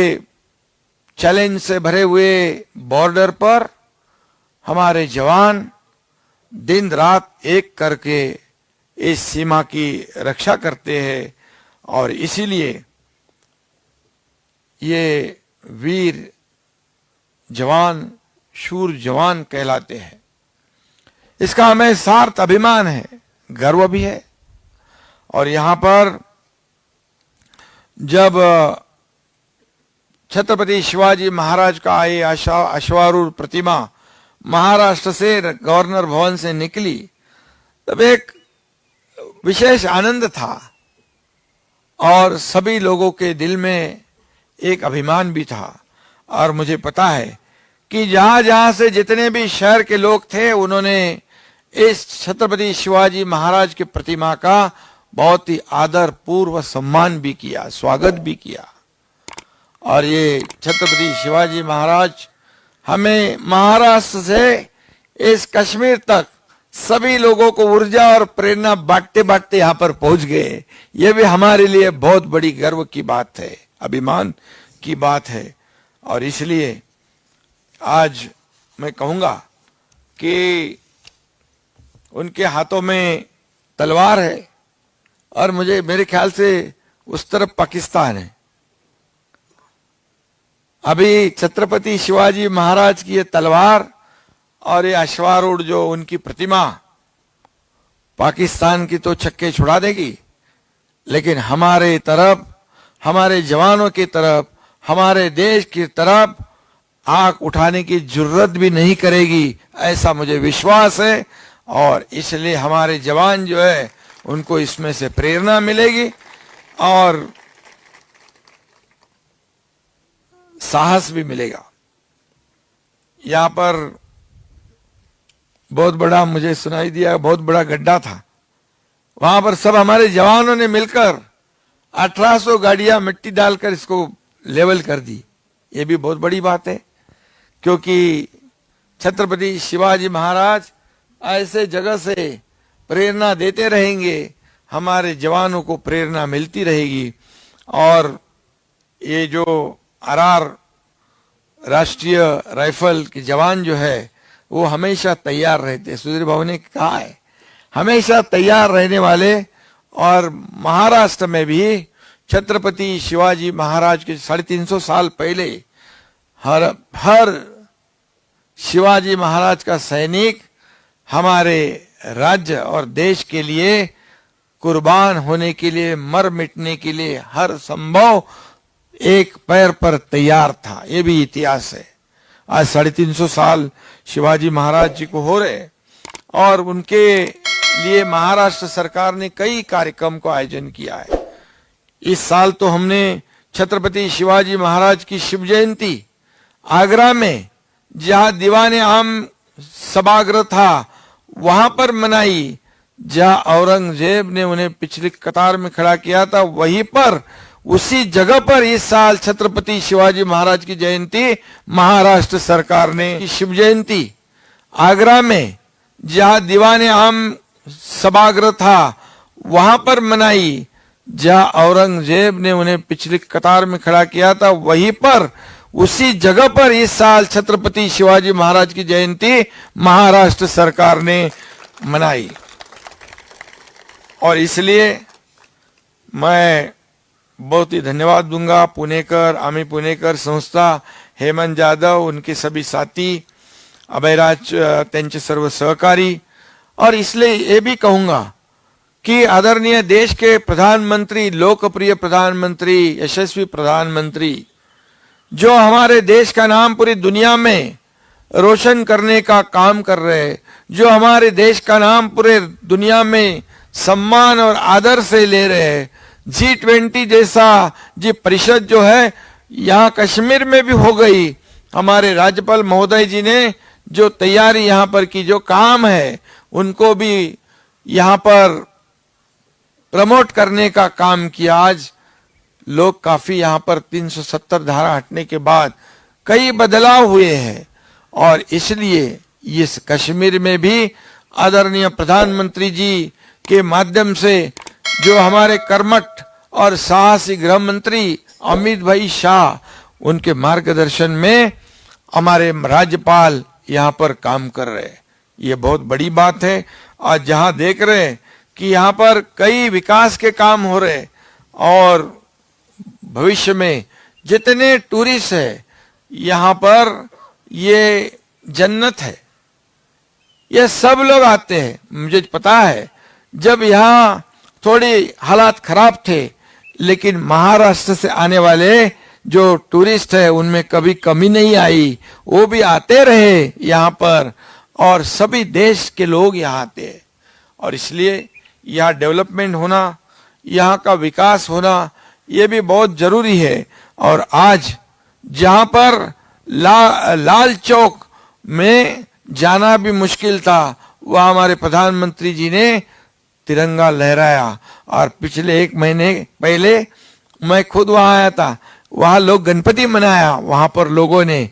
चैलेंज से भरे हुए बॉर्डर पर हमारे जवान दिन रात एक करके इस सीमा की रक्षा करते हैं। और इसीलिए ये वीर जवान, शूर जवान कहलाते हैं। इसका हमें सार्थ अभिमान है, गर्व भी है। और यहां पर जब छत्रपति शिवाजी महाराज का ये अश्वारूढ़ प्रतिमा महाराष्ट्र से गवर्नर भवन से निकली, तब एक विशेष आनंद था और सभी लोगों के दिल में एक अभिमान भी था। और मुझे पता है कि जहां जहां से जितने भी शहर के लोग थे, उन्होंने इस छत्रपति शिवाजी महाराज की प्रतिमा का बहुत ही आदर पूर्व सम्मान भी किया, स्वागत भी किया। और ये छत्रपति शिवाजी महाराज हमें महाराष्ट्र से इस कश्मीर तक सभी लोगों को ऊर्जा और प्रेरणा बांटते बांटते यहां पर पहुंच गए। ये भी हमारे लिए बहुत बड़ी गर्व की बात है, अभिमान की बात है। और इसलिए आज मैं कहूंगा कि उनके हाथों में तलवार है और मेरे ख्याल से उस तरफ पाकिस्तान है। अभी छत्रपति शिवाजी महाराज की ये तलवार और ये अश्वारूढ़ जो उनकी प्रतिमा पाकिस्तान की तो छक्के छुड़ा देगी, लेकिन हमारे तरफ, हमारे जवानों की तरफ, हमारे देश की तरफ आंख उठाने की जरूरत भी नहीं करेगी, ऐसा मुझे विश्वास है। और इसलिए हमारे जवान जो है उनको इसमें से प्रेरणा मिलेगी और साहस भी मिलेगा। यहां पर बहुत बड़ा, मुझे सुनाई दिया, बहुत बड़ा गड्ढा था, वहां पर सब हमारे जवानों ने मिलकर 1800 गाड़ियां मिट्टी डालकर इसको लेवल कर दी। ये भी बहुत बड़ी बात है, क्योंकि छत्रपति शिवाजी महाराज ऐसे जगह से प्रेरणा देते रहेंगे, हमारे जवानों को प्रेरणा मिलती रहेगी। और ये जो आरआर राष्ट्रीय राइफल के जवान जो है वो हमेशा तैयार रहते, सुधीर बाबू ने कहा है, हमेशा तैयार रहने वाले। और महाराष्ट्र में भी छत्रपति शिवाजी महाराज के 350 साल पहले हर शिवाजी महाराज का सैनिक हमारे राज्य और देश के लिए कुर्बान होने के लिए, मर मिटने के लिए हर संभव एक पैर पर तैयार था। ये भी इतिहास है। आज 350 साल शिवाजी महाराज जी को हो रहे और उनके लिए महाराष्ट्र सरकार ने कई कार्यक्रम को आयोजन किया है। इस साल तो हमने छत्रपति शिवाजी महाराज की शिव जयंती आगरा में, जहां दीवाने आम सभागृह था, वहां पर मनाई। जहां औरंगजेब ने उन्हें पिछली कतार में खड़ा किया था, वहीं पर उसी जगह पर इस साल छत्रपति शिवाजी महाराज की जयंती महाराष्ट्र सरकार ने शिव जयंती आगरा में, जहां दीवाने आम सभागृह था, वहां पर मनाई। जहां औरंगजेब ने उन्हें पिछली कतार में खड़ा किया था, वहीं पर उसी जगह पर इस साल छत्रपति शिवाजी महाराज की जयंती महाराष्ट्र सरकार ने मनाई। और इसलिए मैं बहुत ही धन्यवाद दूंगा पुणेकर, आम्ही पुणेकर संस्था, हेमंत जाधव, उनके सभी साथी, अभयराज, त्यांचे सर्व सहकारी। और इसलिए ये भी कहूंगा कि आदरणीय देश के प्रधानमंत्री, लोकप्रिय प्रधानमंत्री, यशस्वी प्रधानमंत्री, जो हमारे देश का नाम पूरी दुनिया में रोशन करने का काम कर रहे हैं, जो हमारे देश का नाम पूरे दुनिया में सम्मान और आदर से ले रहे हैं। G20 जैसा जी परिषद जो है यहाँ कश्मीर में भी हो गई। हमारे राज्यपाल महोदय जी ने जो तैयारी यहाँ पर की, जो काम है, उनको भी यहाँ पर प्रमोट करने का काम किया। आज लोग काफी यहाँ पर 370 धारा हटने के बाद कई बदलाव हुए हैं और इसलिए इस कश्मीर में भी आदरणीय प्रधानमंत्री जी के माध्यम से जो हमारे कर्मठ और साहसी गृह मंत्री अमित भाई शाह, उनके मार्गदर्शन में हमारे राज्यपाल यहाँ पर काम कर रहे हैं। ये बहुत बड़ी बात है। आज जहाँ देख रहे हैं कि यहाँ पर कई विकास के काम हो रहे और भविष्य में जितने टूरिस्ट है यहाँ पर, ये जन्नत है। ये सब लोग आते हैं। मुझे पता है जब यहाँ थोड़ी हालात खराब थे, लेकिन महाराष्ट्र से आने वाले जो टूरिस्ट है उनमें कभी कमी नहीं आई। वो भी आते रहे यहाँ पर और सभी देश के लोग यहाँ आते हैं। और इसलिए यहाँ डेवलपमेंट होना, यहाँ का विकास होना, ये भी बहुत जरूरी है। और आज जहाँ पर लाल चौक में जाना भी मुश्किल था, वह हमारे प्रधानमंत्री जी ने तिरंगा लहराया। और पिछले 1 महीने पहले मैं खुद वहां आया था, वहां लोग गणपति मनाया, वहां पर लोगों ने,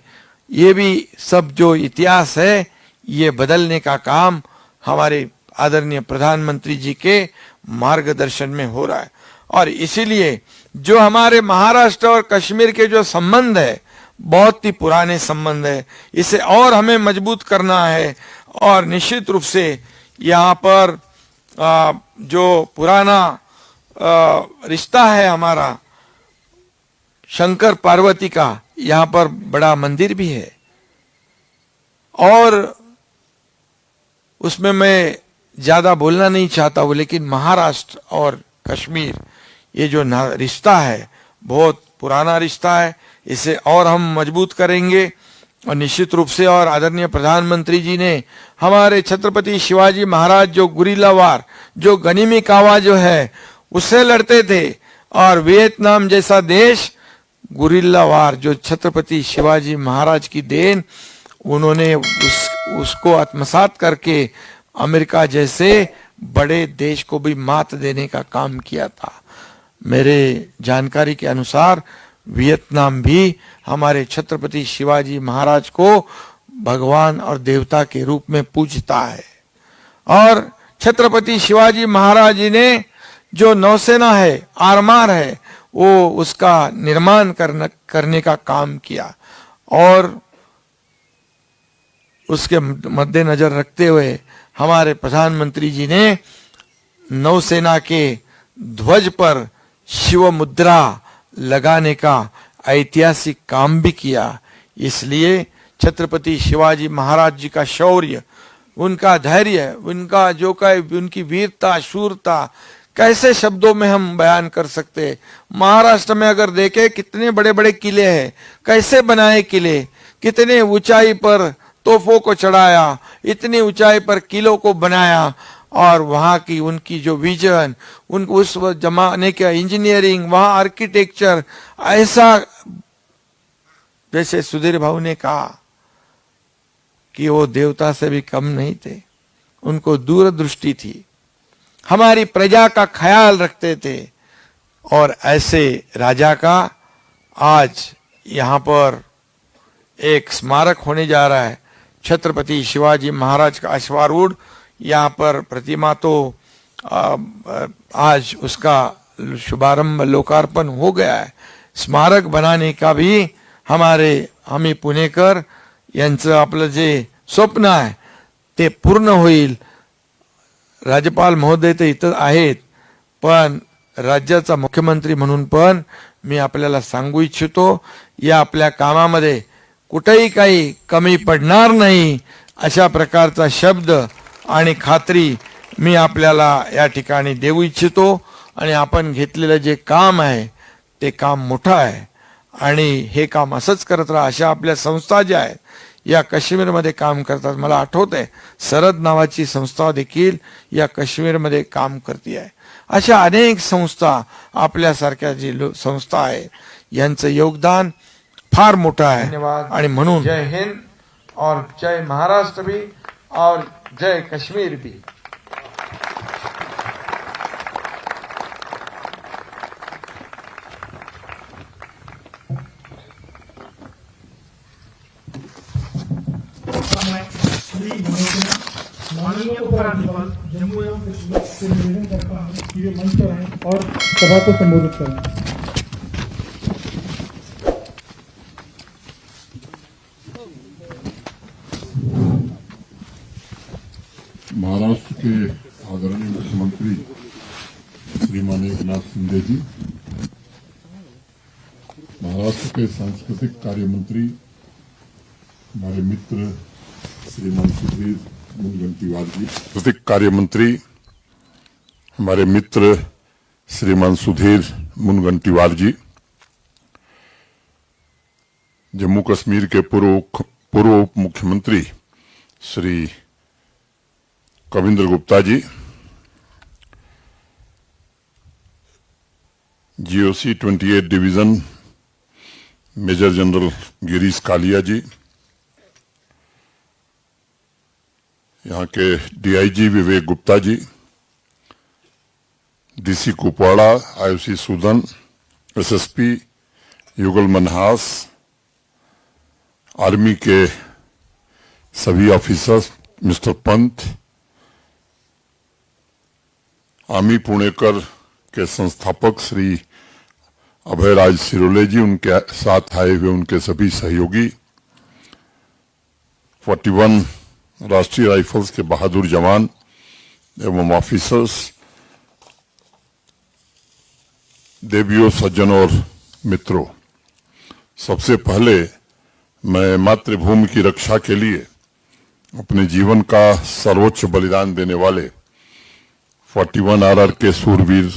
ये भी सब जो इतिहास है ये बदलने का काम हमारे आदरणीय प्रधानमंत्री जी के मार्गदर्शन में हो रहा है। और इसीलिए जो हमारे महाराष्ट्र और कश्मीर के जो संबंध है, बहुत ही पुराने संबंध है, इसे और हमें मजबूत करना है। और निश्चित रूप से यहाँ पर जो पुराना रिश्ता है हमारा शंकर पार्वती का, यहाँ पर बड़ा मंदिर भी है। और उसमें मैं ज्यादा बोलना नहीं चाहता हूं, लेकिन महाराष्ट्र और कश्मीर ये जो रिश्ता है बहुत पुराना रिश्ता है। इसे और हम मजबूत करेंगे और निश्चित रूप से और आदरणीय प्रधानमंत्री जी ने हमारे छत्रपति शिवाजी महाराज जो गुरिल्ला वार, जो गनीमी कावा जो है उससे लड़ते थे, और वियतनाम जैसा देश गुरिल्ला वार जो छत्रपति शिवाजी महाराज की देन, उन्होंने उसको आत्मसात करके अमेरिका जैसे बड़े देश को भी मात देने का काम किया था। मेरे जानकारी के अनुसार वियतनाम भी हमारे छत्रपति शिवाजी महाराज को भगवान और देवता के रूप में पूजता है। और छत्रपति शिवाजी महाराज जी ने जो नौसेना है, आरमार है, वो उसका निर्माण करने का काम किया, और उसके मद्देनजर रखते हुए हमारे प्रधानमंत्री जी ने नौसेना के ध्वज पर शिव मुद्रा लगाने का ऐतिहासिक काम भी किया। इसलिए छत्रपति शिवाजी महाराज जी का शौर्य, उनका धैर्य, उनका जो उनकी वीरता, शूरता कैसे शब्दों में हम बयान कर सकते। महाराष्ट्र में अगर देखें कितने बड़े बड़े किले हैं, कैसे बनाए किले, कितने ऊंचाई पर तोपों को चढ़ाया, इतनी ऊंचाई पर किलों को बनाया, और वहां की उनकी जो विजन, उस जमाने का इंजीनियरिंग, वहां आर्किटेक्चर, ऐसा जैसे सुधीर भाऊ ने कहा कि वो देवता से भी कम नहीं थे, उनको दूरदृष्टि थी, हमारी प्रजा का ख्याल रखते थे। और ऐसे राजा का आज यहाँ पर एक स्मारक होने जा रहा है। छत्रपति शिवाजी महाराज का अश्वारूढ़ यहाँ पर प्रतिमा तो आज उसका शुभारंभ, लोकार्पण हो गया है। स्मारक बनाने का भी आम्ही पुणेकर यांचं आपलं जे स्वप्न आहे ते पूर्ण होईल। राज्यपाल महोदय ते इथं आहेत, पण राज्याचा मुख्यमंत्री म्हणून पण मी आपल्याला सांगू इच्छितो, या आपल्या कामामध्ये कुठेही काही कमी पडणार नाही, अशा प्रकारचा शब्द आणि खात्री मी आपल्याला या ठिकाणी देऊ इच्छितो। आणि आपण घेतलेलं जे काम आहे ते काम मोठं आहे, आणि हे काम असंच करत राहा। अशा आपल्या संस्था ज्या आहेत या काश्मीरमध्ये काम करतात। मला आठवतंय सरद नावाची संस्था देखील या काश्मीरमध्ये काम करते आहे। अशा अनेक संस्था, आपल्यासारख्या जी संस्था आहे, यांचं योगदान फार मोठं आहे। धन्यवाद। आणि म्हणून जय हिंद और जय महाराष्ट्र भी और जय कश्मीर भी। माननीय उपराज्यपाल जम्मू एवं कश्मीर से निवेदन करता हूं कि वे मंच पर आएं और सभा को संबोधित करें। महाराष्ट्र के आदरणीय मुख्यमंत्री श्रीमान एकनाथ शिंदे जी, महाराष्ट्र के सांस्कृतिक कार्य मंत्री हमारे मित्र श्रीमान सुधीर मुनगंटीवार जी, सांस्कृतिक कार्य मंत्री हमारे मित्र श्रीमान सुधीर मुनगंटीवार जी, जम्मू कश्मीर के पूर्व उप मुख्यमंत्री Shri Kavindra Gupta ji, GOC 28 division major general Girish Kalia ji, यहाँ के DIG Vivek Gupta ji, DC Kupwara, IOC Sudan, SSP Yugal Manhas, army के सभी officers, mister Pant, army Punekar के संस्थापक श्री अभयराज सिरोले जी, उनके साथ आए हुए उनके सभी सहयोगी, 41 राष्ट्रीय राइफल्स के बहादुर जवान एवं ऑफिसर्स, देवियों, सज्जनों और मित्रों, सबसे पहले मैं मातृभूमि की रक्षा के लिए अपने जीवन का सर्वोच्च बलिदान देने वाले 41 RR के सूरवीर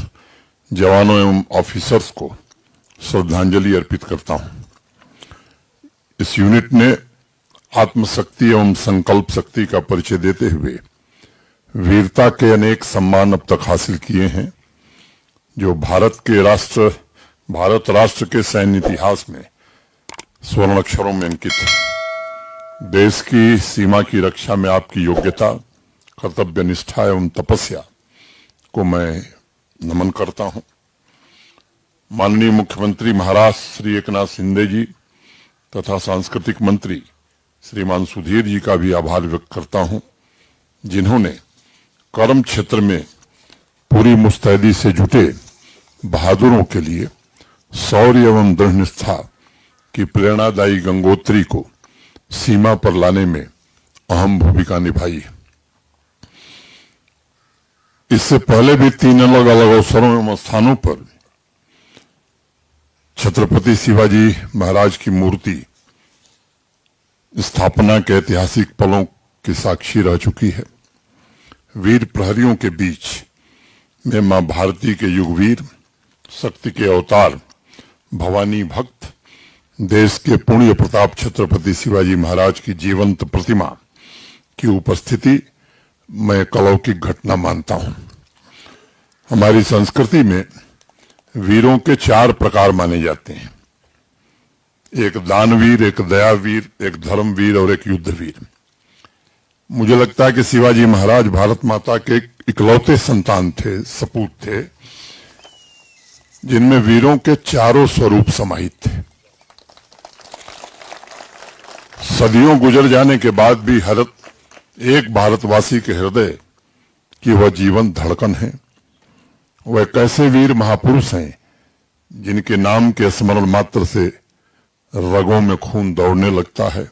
जवानों एवं ऑफिसर्स को श्रद्धांजलि अर्पित करता हूं। इस यूनिट ने आत्मशक्ति एवं संकल्प शक्ति का परिचय देते हुए वीरता के अनेक सम्मान अब तक हासिल किए हैं, जो भारत राष्ट्र के सैन्य इतिहास में स्वर्ण अक्षरों में अंकित है। देश की सीमा की रक्षा में आपकी योग्यता, कर्तव्य निष्ठा एवं तपस्या को मैं नमन करता हूं। माननीय मुख्यमंत्री महाराष्ट्र श्री एकनाथ शिंदे जी तथा सांस्कृतिक मंत्री श्रीमान सुधीर जी का भी आभार व्यक्त करता हूं, जिन्होंने कर्म क्षेत्र में पूरी मुस्तैदी से जुटे बहादुरों के लिए शौर्य एवं दृढ़ निष्ठा की प्रेरणादायी गंगोत्री को सीमा पर लाने में अहम भूमिका निभाई है। इससे पहले भी 3 अलग अलग अवसरों एवं स्थानों पर छत्रपति शिवाजी महाराज की मूर्ति स्थापना के ऐतिहासिक पलों की साक्षी रह चुकी है। वीर प्रहरियों के बीच में मां भारती के युगवीर, शक्ति के अवतार, भवानी भक्त, देश के पुण्य प्रताप छत्रपति शिवाजी महाराज की जीवंत प्रतिमा की उपस्थिति मैं एक अलौकिक घटना मानता हूं। हमारी संस्कृति में वीरों के 4 प्रकार माने जाते हैं, एक दानवीर, एक दयावीर, एक धर्मवीर और एक युद्धवीर। मुझे लगता है कि शिवाजी महाराज भारत माता के इकलौते संतान थे, सपूत थे, जिनमें वीरों के चारों स्वरूप समाहित थे। सदियों गुजर जाने के बाद भी हर एक भारतवासी के हृदय की वह जीवंत धड़कन है। वह कैसे वीर महापुरुष हैं जिनके नाम के स्मरण मात्र से रगों में खून दौड़ने लगता है।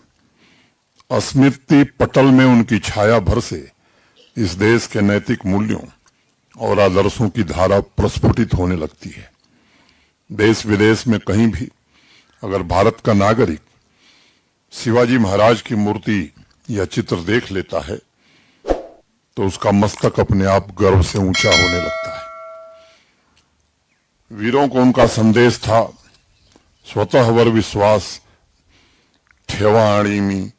स्मृति पटल में उनकी छाया भर से इस देश के नैतिक मूल्यों और आदर्शों की धारा प्रस्फुटित होने लगती है। देश विदेश में कहीं भी अगर भारत का नागरिक शिवाजी महाराज की मूर्ति या चित्र देख लेता है तो उसका मस्तक अपने आप गर्व से ऊंचा होने लगता है। वीरों को उनका संदेश था, स्वतःवर विश्वास ठेवा आणि मी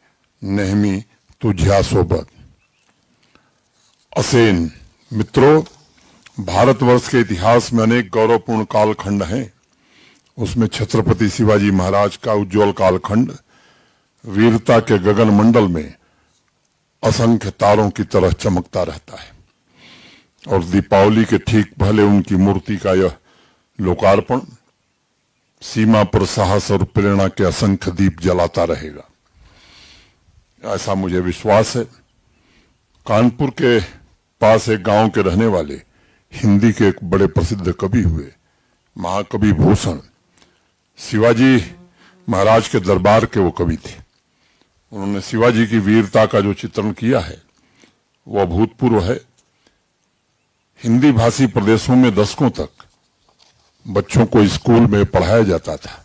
नेहमी तुझ्या सोबत। असेन मित्रों, भारतवर्ष के इतिहास में अनेक गौरवपूर्ण कालखंड हैं। उसमें छत्रपति शिवाजी महाराज का उज्जवल कालखंड वीरता के गगन मंडल में असंख्य तारों की तरह चमकता रहता है। और दीपावली के ठीक पहले उनकी मूर्ति का यह लोकार्पण सीमा पर साहस और प्रेरणा के असंख्य दीप जलाता रहेगा, ऐसा मुझे विश्वास है। कानपुर के पास एक गांव के रहने वाले हिंदी के एक बड़े प्रसिद्ध कवि हुए महाकवि भूषण शिवाजी महाराज के दरबार के वो कवि थे। उन्होंने शिवाजी की वीरता का जो चित्रण किया है वह अभूतपूर्व है। हिंदी भाषी प्रदेशों में दशकों तक बच्चों को स्कूल में पढ़ाया जाता था।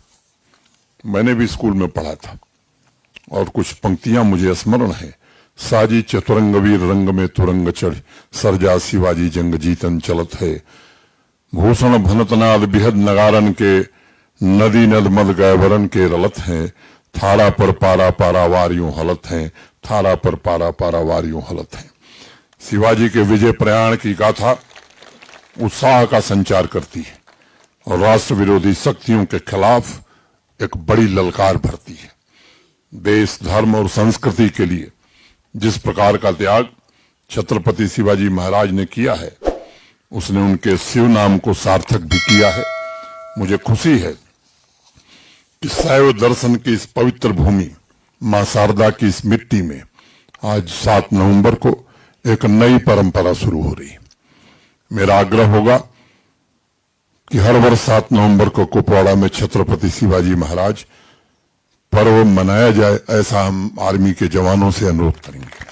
मैंने भी स्कूल में पढ़ा था और कुछ पंक्तियां मुझे स्मरण है। साजी चतुरंग वीर रंग में तुरंग चढ़, सरजा शिवाजी जंग जीतन चलत है। भूषण भनतनाद बिहद नगारन के, नदी नद मद गैवरन के रलत हैं। थारा पर पारा पारा वारियों हलत हैं, थारा पर पारा पारा वारियों हलत हैं। शिवाजी के विजय प्रयाण की गाथा उत्साह का संचार करती है और राष्ट्र विरोधी शक्तियों के खिलाफ एक बड़ी ललकार भरती है। देश, धर्म और संस्कृति के लिए जिस प्रकार का त्याग छत्रपति शिवाजी महाराज ने किया है, उसने उनके शिव नाम को सार्थक भी किया है। मुझे खुशी है कि शैव दर्शन की इस पवित्र भूमि मां शारदा की इस मिट्टी में आज 7 नवंबर को एक नई परंपरा शुरू हो रही है। मेरा आग्रह होगा कि हर वर्ष 7 नवंबर को कुपवाड़ा में छत्रपति शिवाजी महाराज पर्व मनाया जाए, ऐसा हम आर्मी के जवानों से अनुरोध करेंगे।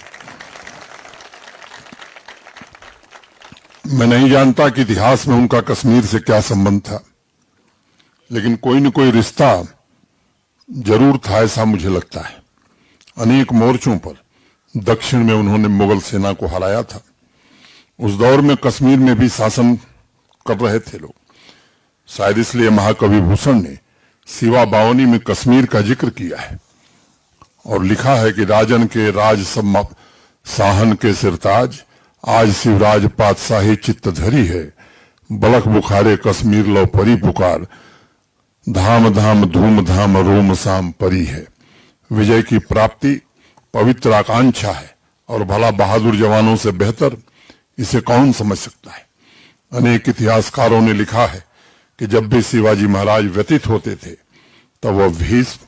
मैं नहीं जानता कि इतिहास में उनका कश्मीर से क्या संबंध था, लेकिन कोई न कोई रिश्ता जरूर था, ऐसा मुझे लगता है। अनेक मोर्चों पर दक्षिण में उन्होंने मुगल सेना को हराया था। उस दौर में कश्मीर में भी शासन कर रहे थे लोग। शायद इसलिए महाकवि भूषण ने शिवा बावनी में कश्मीर का जिक्र किया है और लिखा है कि राजन के राज साहन के सिरताज, आज शिवराज पातशाही चित्त धरी है, बलख बुखारे कश्मीर लो परी पुकार, धाम धाम धूम धाम रोम साम परी है। विजय की प्राप्ति पवित्र आकांक्षा है और भला बहादुर जवानों से बेहतर इसे कौन समझ सकता है। अनेक इतिहासकारों ने लिखा है कि जब भी शिवाजी महाराज व्यतीत होते थे तब वह भीष्म,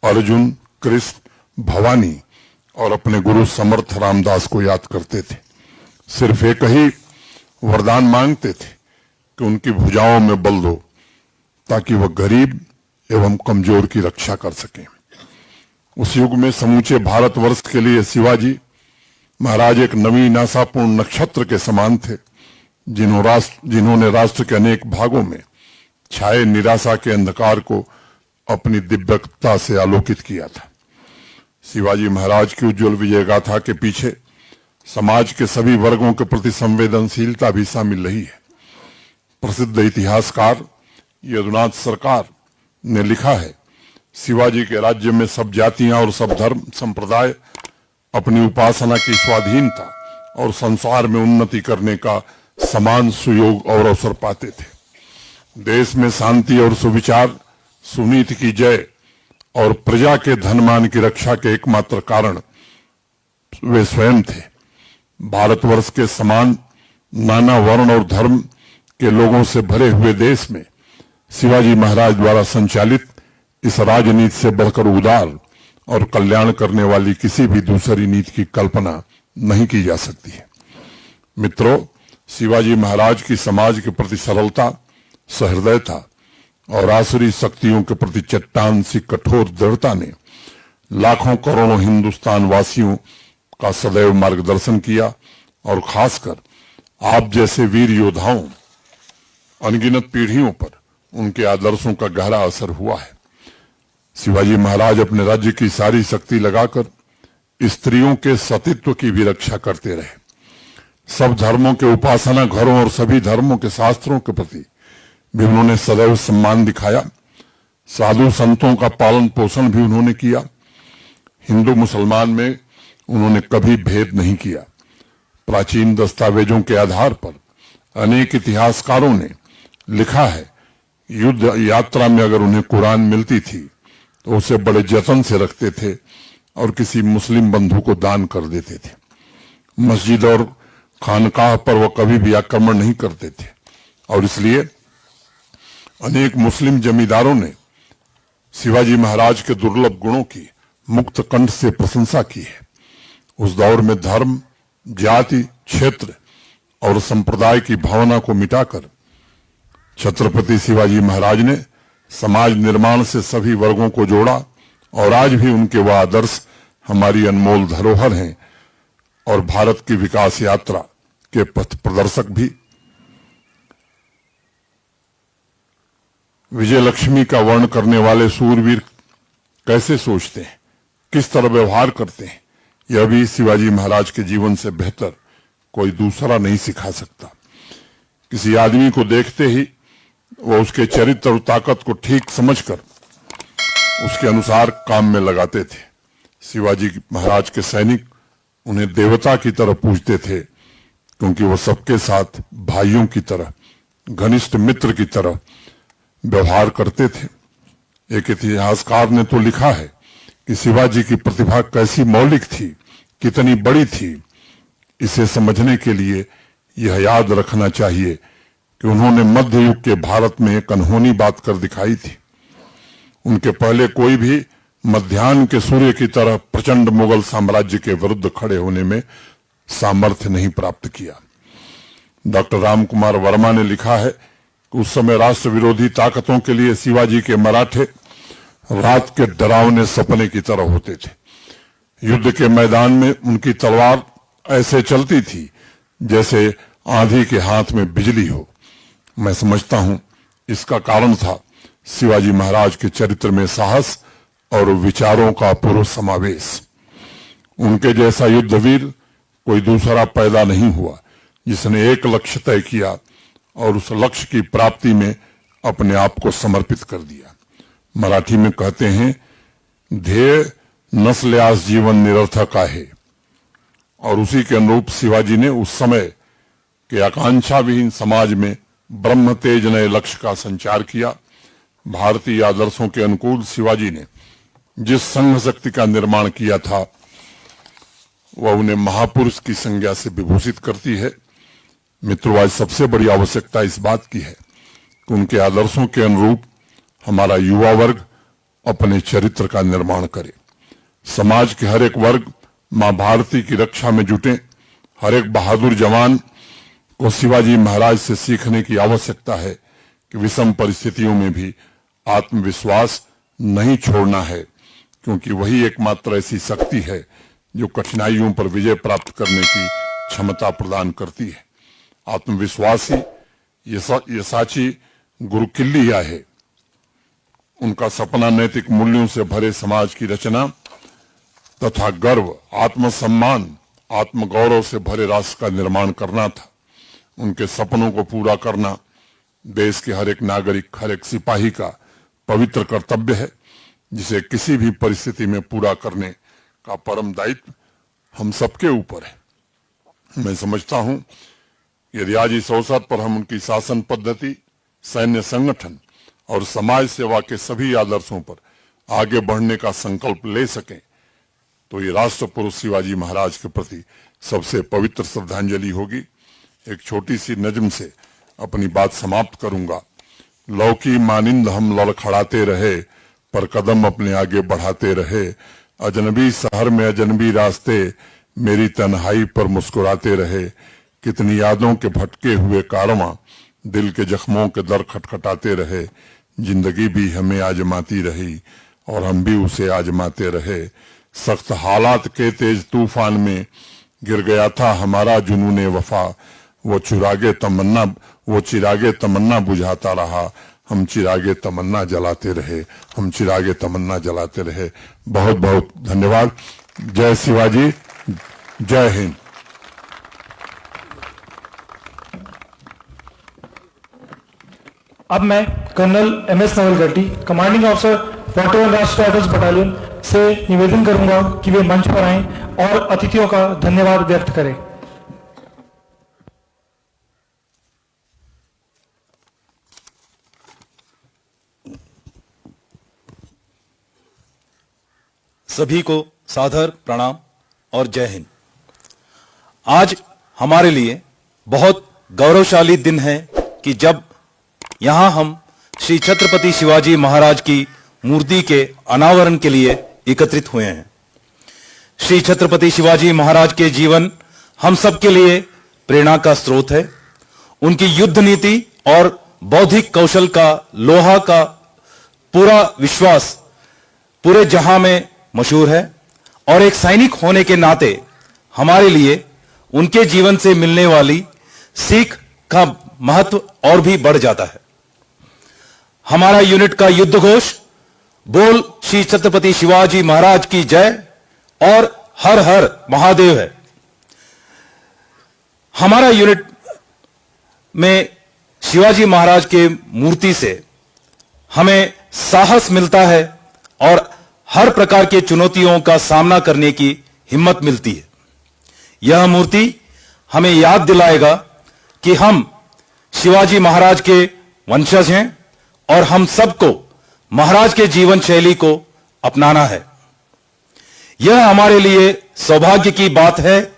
अर्जुन, कृष्ण, भवानी और अपने गुरु समर्थ रामदास को याद करते थे। सिर्फ एक ही वरदान मांगते थे कि उनकी भुजाओं में बल दो ताकि वह गरीब एवं कमजोर की रक्षा कर सकें। उस युग में समूचे भारतवर्ष के लिए शिवाजी महाराज एक नवीन आशापूर्ण नक्षत्र के समान थे, जिन्होंने राष्ट्र के अनेक भागों में छाए निराशा के अंधकार को अपनी दिव्यता से आलोकित किया था। शिवाजी महाराज की उज्जवल विजय गाथा के पीछे समाज के सभी वर्गों के प्रति संवेदनशीलता भी शामिल रही है। प्रसिद्ध इतिहासकार यदुनाथ सरकार ने लिखा है, शिवाजी के राज्य में सब जातियां और सब धर्म संप्रदाय अपनी उपासना की स्वाधीनता और संसार में उन्नति करने का समान सुयोग और अवसर पाते थे। देश में शांति और सुविचार, सुनीति की जय और प्रजा के धनमान की रक्षा के एकमात्र कारण वे स्वयं थे। भारतवर्ष के समान नाना वर्ण और धर्म के लोगों से भरे हुए देश में शिवाजी महाराज द्वारा संचालित इस राजनीति से बढ़कर उदार और कल्याण करने वाली किसी भी दूसरी नीति की कल्पना नहीं की जा सकती है। मित्रों, शिवाजी महाराज की समाज के प्रति सरलता, सहृदयता और आसुरी शक्तियों के प्रति चट्टान सी कठोर दृढ़ता ने लाखों करोड़ों हिंदुस्तान वासियों का सदैव मार्गदर्शन किया और खासकर आप जैसे वीर योद्धाओं अनगिनत पीढ़ियों पर उनके आदर्शों का गहरा असर हुआ है। शिवाजी महाराज अपने राज्य की सारी शक्ति लगाकर स्त्रियों के सतीत्व की भी रक्षा करते रहे। सब धर्मों के उपासना घरों और सभी धर्मों के शास्त्रों के प्रति भी उन्होंने सदैव सम्मान दिखाया। साधु संतों का पालन पोषण भी उन्होंने किया। हिंदू मुसलमान में उन्होंने कभी भेद नहीं किया। प्राचीन दस्तावेजों के आधार पर अनेक इतिहासकारों ने लिखा है, युद्ध यात्रा में अगर उन्हें कुरान मिलती थी तो उसे बड़े जतन से रखते थे और किसी मुस्लिम बंधु को दान कर देते थे। मस्जिद और खानकाह पर वह कभी भी आक्रमण नहीं करते थे और इसलिए अनेक मुस्लिम जमींदारों ने शिवाजी महाराज के दुर्लभ गुणों की मुक्त कंठ से प्रशंसा की है। उस दौर में धर्म, जाति, क्षेत्र और संप्रदाय की भावना को मिटाकर छत्रपति शिवाजी महाराज ने समाज निर्माण से सभी वर्गों को जोड़ा और आज भी उनके वह आदर्श हमारी अनमोल धरोहर हैं और भारत की विकास यात्रा के पथ प्रदर्शक भी। विजय लक्ष्मी का वर्ण करने वाले सूरवीर कैसे सोचते हैं, किस तरह व्यवहार करते हैं, यह भी शिवाजी महाराज के जीवन से बेहतर कोई दूसरा नहीं सिखा सकता। किसी आदमी को देखते ही वह उसके चरित्र और ताकत को ठीक समझकर उसके अनुसार काम में लगाते थे। शिवाजी महाराज के सैनिक उन्हें देवता की तरह पूजते थे क्योंकि वह सबके साथ भाइयों की तरह, घनिष्ठ मित्र की तरह व्यवहार करते थे। एक इतिहासकार ने तो लिखा है कि शिवाजी की प्रतिभा कैसी मौलिक थी, कितनी बड़ी थी। इसे समझने के लिए यह याद रखना चाहिए कि उन्होंने मध्य युग के भारत में एक अनहोनी बात कर दिखाई थी। उनके पहले कोई भी मध्याह्न के सूर्य की तरह प्रचंड मुगल साम्राज्य के विरुद्ध खड़े होने में सामर्थ्य नहीं प्राप्त किया। डॉक्टर रामकुमार वर्मा ने लिखा है कि उस समय राष्ट्र विरोधी ताकतों के लिए शिवाजी के मराठे रात के डरावने सपने की तरह होते थे। युद्ध के मैदान में उनकी तलवार ऐसे चलती थी जैसे आंधी के हाथ में बिजली हो। मैं समझता हूं इसका कारण था शिवाजी महाराज के चरित्र में साहस और विचारों का अपूर्व समावेश। उनके जैसा युद्धवीर कोई दूसरा पैदा नहीं हुआ जिसने एक लक्ष्य तय किया और उस लक्ष्य की प्राप्ति में अपने आप को समर्पित कर दिया। मराठी में कहते हैं, ध्येय नस्ल्यास जीवन निरर्थक आहे। और उसी के अनुरूप शिवाजी ने उस समय के आकांक्षा विहीन समाज में ब्रह्म तेज नए लक्ष्य का संचार किया। भारतीय आदर्शों के अनुकूल शिवाजी ने जिस संघ शक्ति का निर्माण किया था वह उन्हें महापुरुष की संज्ञा से विभूषित करती है। मित्रों, आज सबसे बड़ी आवश्यकता इस बात की है कि उनके आदर्शों के अनुरूप हमारा युवा वर्ग अपने चरित्र का निर्माण करे। समाज के हर एक वर्ग मां भारती की रक्षा में जुटे। हर एक बहादुर जवान को शिवाजी महाराज से सीखने की आवश्यकता है कि विषम परिस्थितियों में भी आत्मविश्वास नहीं छोड़ना है, क्योंकि वही एकमात्र ऐसी शक्ति है जो कठिनाइयों पर विजय प्राप्त करने की क्षमता प्रदान करती है। आत्मविश्वास ही यशाची गुरुकिल्ली है। उनका सपना नैतिक मूल्यों से भरे समाज की रचना तथा गर्व, आत्मसम्मान, आत्मगौरव से भरे राष्ट्र का निर्माण करना था। उनके सपनों को पूरा करना देश के हर एक नागरिक, हर एक सिपाही का पवित्र कर्तव्य है, जिसे किसी भी परिस्थिति में पूरा करने का परम दायित्व हम सबके ऊपर है। मैं समझता हूं यदि आज इस अवसर पर हम उनकी शासन पद्धति, सैन्य संगठन और समाज सेवा के सभी आदर्शों पर आगे बढ़ने का संकल्प ले सकें तो ये राष्ट्र पुरुष शिवाजी महाराज के प्रति सबसे पवित्र श्रद्धांजलि होगी। एक छोटी सी नज्म से अपनी बात समाप्त करूंगा। लौकी मानिंद हम लड़खड़ाते रहे, पर कदम अपने आगे बढ़ाते रहे। अजनबी शहर में अजनबी रास्ते, मेरी तन्हाई पर मुस्कुराते रहे। कितनी यादों के भटके हुए कारवां, दिल के जख्मों के दर खटखटाते रहे। जिंदगी भी हमें आजमाती रही और हम भी उसे आजमाते रहे। सख्त हालात के तेज तूफान में गिर गया था हमारा जुनूने वफा। वो चिरागे तमन्ना बुझाता रहा, हम चिरागे तमन्ना जलाते रहे, हम चिरागे तमन्ना जलाते रहे। बहुत बहुत धन्यवाद। जय शिवाजी, जय हिंद। अब मैं कर्नल MS नवल गड्डी, कमांडिंग ऑफिसर 41 राष्ट्रीय राइफल्स बटालियन से निवेदन करूंगा कि वे मंच पर आएं और अतिथियों का धन्यवाद व्यक्त करें। सभी को सादर प्रणाम और जय हिंद। आज हमारे लिए बहुत गौरवशाली दिन है कि जब यहां हम श्री छत्रपति शिवाजी महाराज की मूर्ति के अनावरण के लिए एकत्रित हुए हैं। श्री छत्रपति शिवाजी महाराज के जीवन हम सब के लिए प्रेरणा का स्रोत है। उनकी युद्ध नीति और बौद्धिक कौशल का लोहा का पूरा विश्वास पूरे जहां में मशहूर है और एक सैनिक होने के नाते हमारे लिए उनके जीवन से मिलने वाली सीख का महत्व और भी बढ़ जाता है। हमारा यूनिट का युद्ध घोष बोल श्री छत्रपति शिवाजी महाराज की जय और हर हर महादेव है। हमारा यूनिट में शिवाजी महाराज के मूर्ति से हमें साहस मिलता है और हर प्रकार के चुनौतियों का सामना करने की हिम्मत मिलती है। यह मूर्ति हमें याद दिलाएगा कि हम शिवाजी महाराज के वंशज हैं और हम सबको महाराज के जीवन शैली को अपनाना है। यह हमारे लिए सौभाग्य की बात है।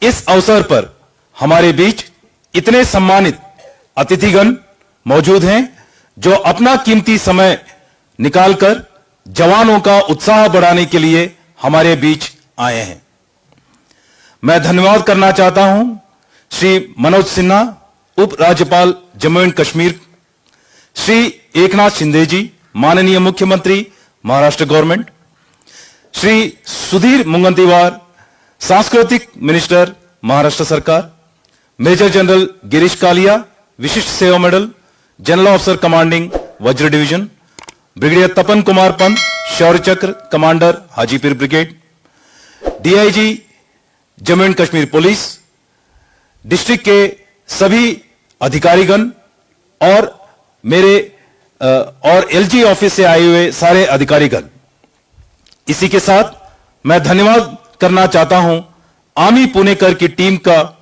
इस अवसर पर हमारे बीच इतने सम्मानित अतिथिगण मौजूद हैं जो अपना कीमती समय निकालकर जवानों का उत्साह बढ़ाने के लिए हमारे बीच आए हैं। मैं धन्यवाद करना चाहता हूं श्री मनोज सिन्हा, उप राज्यपाल जम्मू एंड कश्मीर, श्री एकनाथ शिंदे जी, माननीय मुख्यमंत्री महाराष्ट्र गवर्नमेंट, श्री सुधीर मुंगंतीवार, सांस्कृतिक मिनिस्टर महाराष्ट्र सरकार, major general Girish Kalia, Vishisht Seva medal, general officer commanding वज्र डिवीजन, ब्रिगेडियर तपन कुमार पंत, शौर्य चक्र commander Hajipur brigade, DIG Jammu and Kashmir police, district के सभी अधिकारीगण और मेरे और LG ऑफिस से आए हुए सारे अधिकारीगण। इसी के साथ मैं धन्यवाद करना चाहता हूं आमी पुणेकर की टीम का,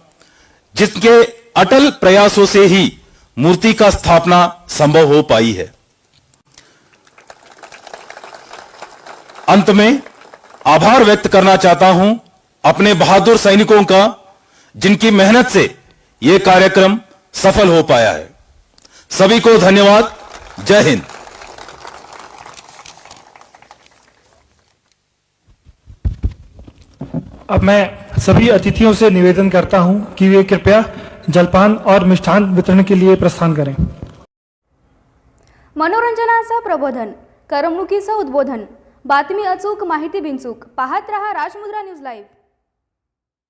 जिसके अटल प्रयासों से ही मूर्ति का स्थापना संभव हो पाई है। अंत में आभार व्यक्त करना चाहता हूं अपने बहादुर सैनिकों का, जिनकी मेहनत से यह कार्यक्रम सफल हो पाया है। सभी को धन्यवाद। जय हिंद। अब मैं सभी अतिथियों से निवेदन करता हूं कि वे कृपया जलपान और मिष्ठान वितरण के लिए प्रस्थान करें। मनोरंजनाचं प्रबोधन, करमणुकीचं उद्बोधन, बातमी अचूक, माहिती बिनचूक, पाहत रहा राजमुद्रा न्यूज लाईव्ह।